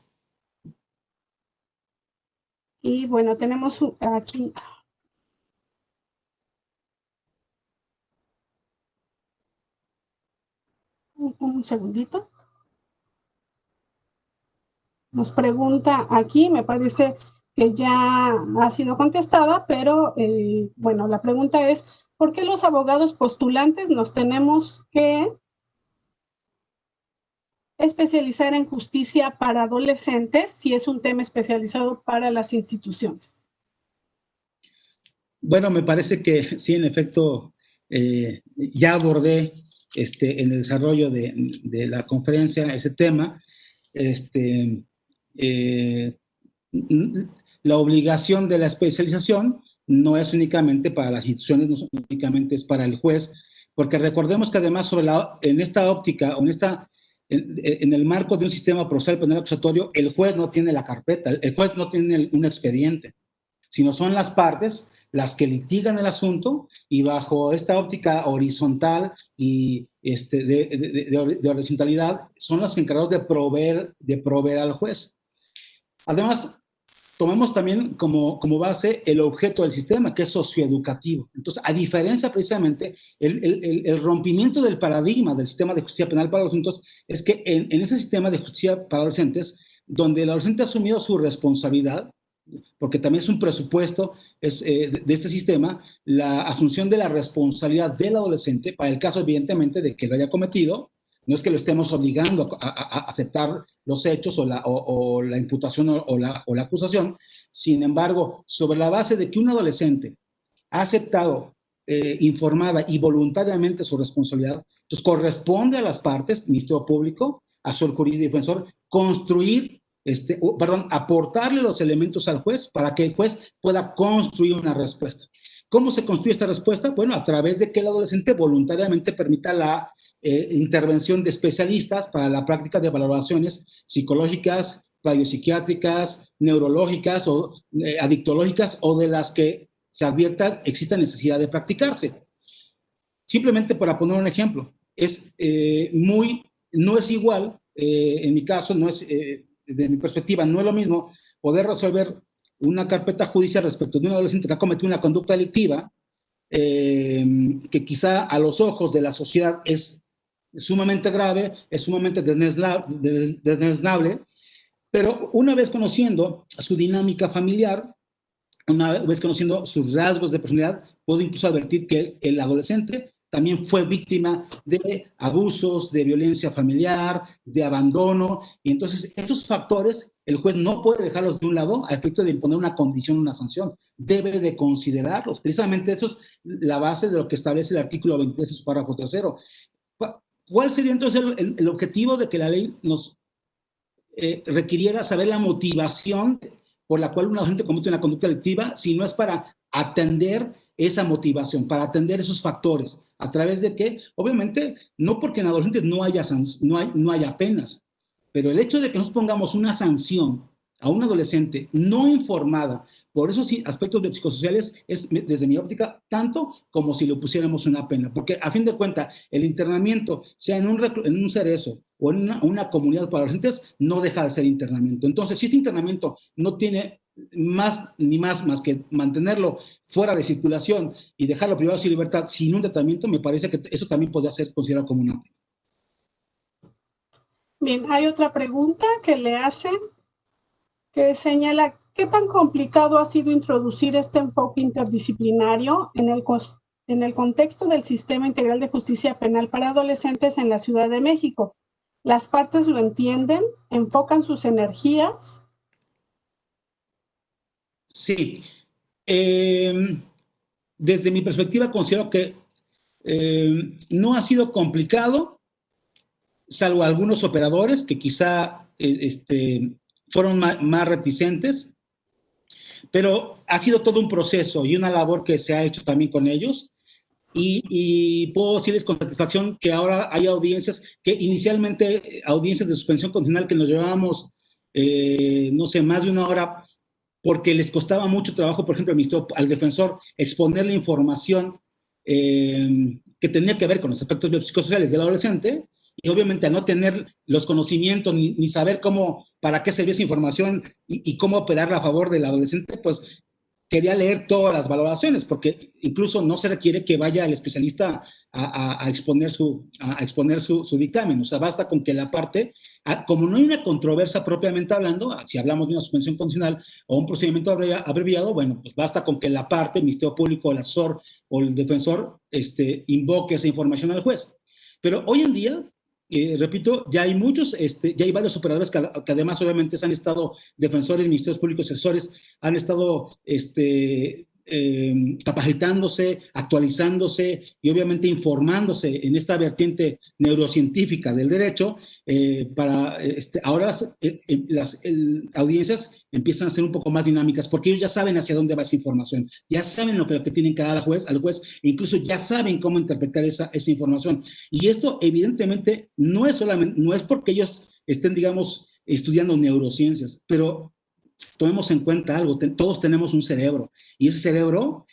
Y bueno, tenemos aquí un segundito. Nos pregunta aquí, me parece que ya ha sido contestada, pero bueno, la pregunta es, ¿por qué los abogados postulantes nos tenemos que especializar en justicia para adolescentes si es un tema especializado para las instituciones? Bueno, me parece que sí, en efecto, ya abordé en el desarrollo de la conferencia ese tema. La obligación de la especialización no es únicamente para las instituciones, no únicamente es para el juez, porque recordemos que además en esta óptica, o en el marco de un sistema procesal penal acusatorio, el juez no tiene la carpeta, el juez no tiene un expediente, sino son las partes las que litigan el asunto y bajo esta óptica horizontal y de horizontalidad son los encargados de proveer al juez. Además, tomemos también como base el objeto del sistema, que es socioeducativo. Entonces, a diferencia precisamente, el rompimiento del paradigma del sistema de justicia penal para adolescentes es que en ese sistema de justicia para adolescentes, donde el adolescente ha asumido su responsabilidad, porque también es un presupuesto de este sistema, la asunción de la responsabilidad del adolescente, para el caso evidentemente de que lo haya cometido, no es que lo estemos obligando a aceptar los hechos o la imputación o la acusación, sin embargo, sobre la base de que un adolescente ha aceptado informada y voluntariamente su responsabilidad, Entonces, corresponde a las partes, Ministerio Público, asesor jurídico y defensor, aportarle los elementos al juez para que el juez pueda construir una respuesta. ¿Cómo se construye esta respuesta? Bueno, a través de que el adolescente voluntariamente permita la intervención de especialistas para la práctica de valoraciones psicológicas, radiopsiquiátricas, neurológicas o adictológicas o de las que se advierta exista necesidad de practicarse. Simplemente para poner un ejemplo, no es igual, en mi caso, no es, desde mi perspectiva, no es lo mismo poder resolver una carpeta judicial respecto de un adolescente que ha cometido una conducta delictiva, que quizá a los ojos de la sociedad es sumamente grave, es sumamente desdeñable, pero una vez conociendo su dinámica familiar, una vez conociendo sus rasgos de personalidad, puedo incluso advertir que el adolescente también fue víctima de abusos, de violencia familiar, de abandono, y entonces esos factores el juez no puede dejarlos de un lado a efecto de imponer una condición, una sanción, debe de considerarlos. Precisamente eso es la base de lo que establece el artículo 23 de su párrafo tercero. ¿Cuál sería entonces el objetivo de que la ley nos requiriera saber la motivación por la cual un adolescente comete una conducta delictiva, si no es para atender esa motivación, para atender esos factores? ¿A través de qué? Obviamente, no porque en adolescentes no haya penas, pero el hecho de que nos pongamos una sanción a un adolescente no informada por esos aspectos psicosociales es, desde mi óptica, tanto como si le pusiéramos una pena, porque a fin de cuentas, el internamiento, sea en un cerezo o en una comunidad para adolescentes, no deja de ser internamiento. Entonces, si este internamiento no tiene más que mantenerlo fuera de circulación y dejarlo privado de su libertad sin un tratamiento, me parece que eso también podría ser considerado como una pena. Bien, hay otra pregunta que le hacen que señala: ¿qué tan complicado ha sido introducir este enfoque interdisciplinario en el contexto del Sistema Integral de Justicia Penal para Adolescentes en la Ciudad de México? ¿Las partes lo entienden? ¿Enfocan sus energías? Sí. Desde mi perspectiva, considero que no ha sido complicado, salvo algunos operadores que quizá fueron más reticentes, pero ha sido todo un proceso y una labor que se ha hecho también con ellos. Y puedo decirles con satisfacción que ahora hay audiencias que inicialmente, audiencias de suspensión condicional que nos llevábamos, no sé, más de una hora, porque les costaba mucho trabajo, por ejemplo, al defensor exponer la información que tenía que ver con los aspectos biopsicosociales del adolescente, y obviamente a no tener los conocimientos ni saber para qué servía esa información y cómo operarla a favor del adolescente, pues quería leer todas las valoraciones, porque incluso no se requiere que vaya el especialista a exponer su dictamen. O sea, basta con que la parte, como no hay una controversia propiamente hablando, si hablamos de una suspensión condicional o un procedimiento abreviado, bueno, pues basta con que la parte, el Ministerio Público, el asesor o el defensor invoque esa información al juez. Pero hoy en día, repito, ya hay ya hay varios operadores que además obviamente han estado, defensores, ministerios públicos, asesores, han estado capacitándose, actualizándose y obviamente informándose en esta vertiente neurocientífica del derecho, ahora las audiencias empiezan a ser un poco más dinámicas porque ellos ya saben hacia dónde va esa información, ya saben lo que tienen que dar al juez, e incluso ya saben cómo interpretar esa información. Y esto evidentemente no es porque ellos estén, digamos, estudiando neurociencias, pero tomemos en cuenta algo, todos tenemos un cerebro, y ese cerebro,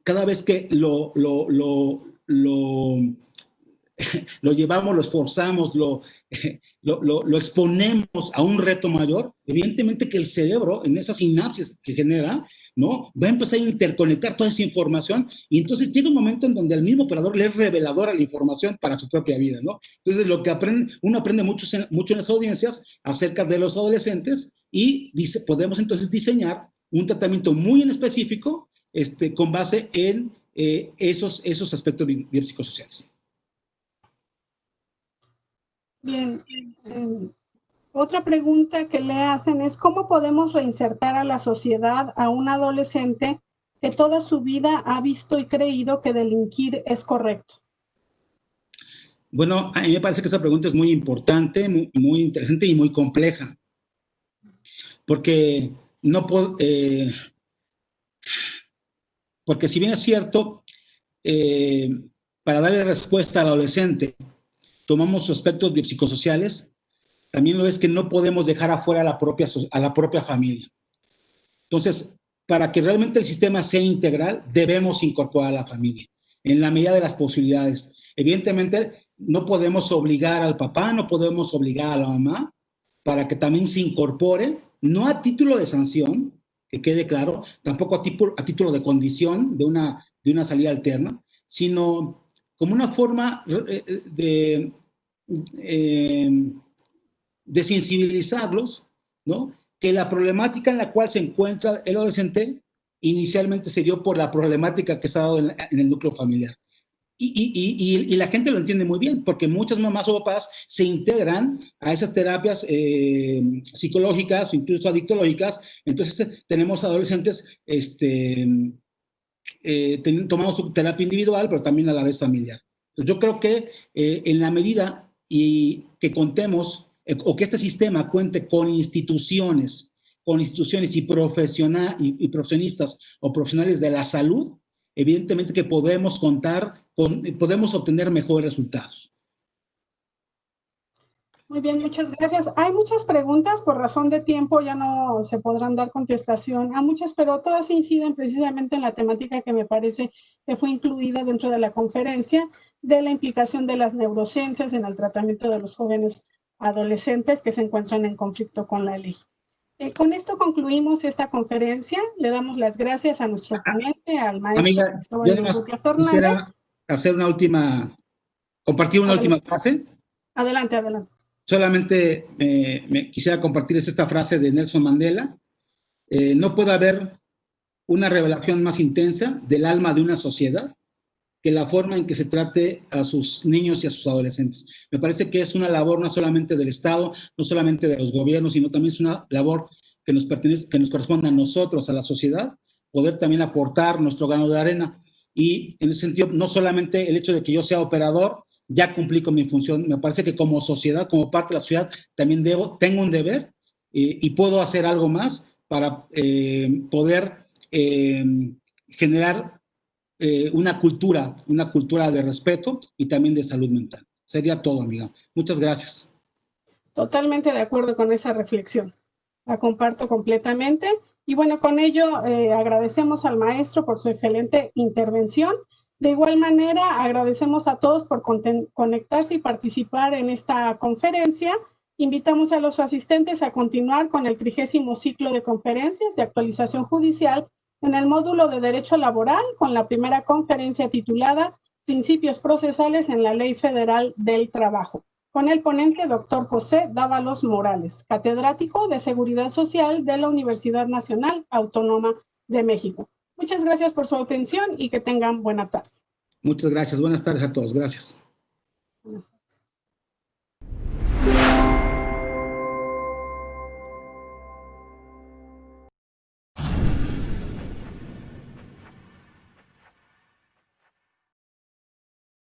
cada vez que lo llevamos, lo esforzamos, lo exponemos a un reto mayor, evidentemente que el cerebro, en esas sinapsis que genera, ¿no?, va a empezar a interconectar toda esa información, y entonces llega un momento en donde al mismo operador le es reveladora la información para su propia vida, ¿no? Entonces uno aprende mucho en las audiencias acerca de los adolescentes, y podemos entonces diseñar un tratamiento muy en específico con base en esos aspectos biopsicosociales. Bien, otra pregunta que le hacen es: ¿cómo podemos reinsertar a la sociedad a un adolescente que toda su vida ha visto y creído que delinquir es correcto? Bueno, a mí me parece que esa pregunta es muy importante, muy interesante y muy compleja, porque no puedo, porque si bien es cierto, eh, para darle respuesta al adolescente, tomamos sus aspectos biopsicosociales, también lo es que no podemos dejar afuera a la propia familia. Entonces, para que realmente el sistema sea integral, debemos incorporar a la familia en la medida de las posibilidades. Evidentemente, no podemos obligar al papá, no podemos obligar a la mamá para que también se incorpore, no a título de sanción, que quede claro, tampoco a título de condición de una salida alterna, sino como una forma eh, de sensibilizarlos, ¿no? Que la problemática en la cual se encuentra el adolescente inicialmente se dio por la problemática que se ha dado en el núcleo familiar. Y la gente lo entiende muy bien, porque muchas mamás o papás se integran a esas terapias psicológicas o incluso adictológicas. Entonces tenemos adolescentes tomando su terapia individual, pero también a la vez familiar. Entonces, yo creo que en la medida que contemos o que este sistema cuente con instituciones y profesionistas o profesionales de la salud, evidentemente que podemos podemos obtener mejores resultados. Muy bien, muchas gracias. Hay muchas preguntas, por razón de tiempo ya no se podrán dar contestación a muchas, pero todas inciden precisamente en la temática que me parece que fue incluida dentro de la conferencia, de la implicación de las neurociencias en el tratamiento de los jóvenes adolescentes que se encuentran en conflicto con la ley. Con esto concluimos esta conferencia. Le damos las gracias a nuestro ponente, al maestro Amiga, yo además quisiera hacer compartir una última frase. Adelante, adelante. Solamente me quisiera compartirles esta frase de Nelson Mandela. No puede haber una revelación más intensa del alma de una sociedad que la forma en que se trate a sus niños y a sus adolescentes. Me parece que es una labor no solamente del Estado, no solamente de los gobiernos, sino también es una labor que nos corresponde a nosotros, a la sociedad, poder también aportar nuestro grano de arena. Y en ese sentido, no solamente el hecho de que yo sea operador, ya cumplí con mi función. Me parece que como sociedad, como parte de la sociedad, también tengo un deber y puedo hacer algo más para poder generar una cultura de respeto y también de salud mental. Sería todo, amiga. Muchas gracias. Totalmente de acuerdo con esa reflexión. La comparto completamente. Y bueno, con ello agradecemos al maestro por su excelente intervención. De igual manera, agradecemos a todos por conectarse y participar en esta conferencia. Invitamos a los asistentes a continuar con el 30º ciclo de conferencias de actualización judicial en el módulo de Derecho Laboral, con la primera conferencia titulada Principios procesales en la Ley Federal del Trabajo, con el ponente doctor José Dávalos Morales, catedrático de Seguridad Social de la Universidad Nacional Autónoma de México. Muchas gracias por su atención y que tengan buena tarde. Muchas gracias. Buenas tardes a todos. Gracias. Buenas tardes.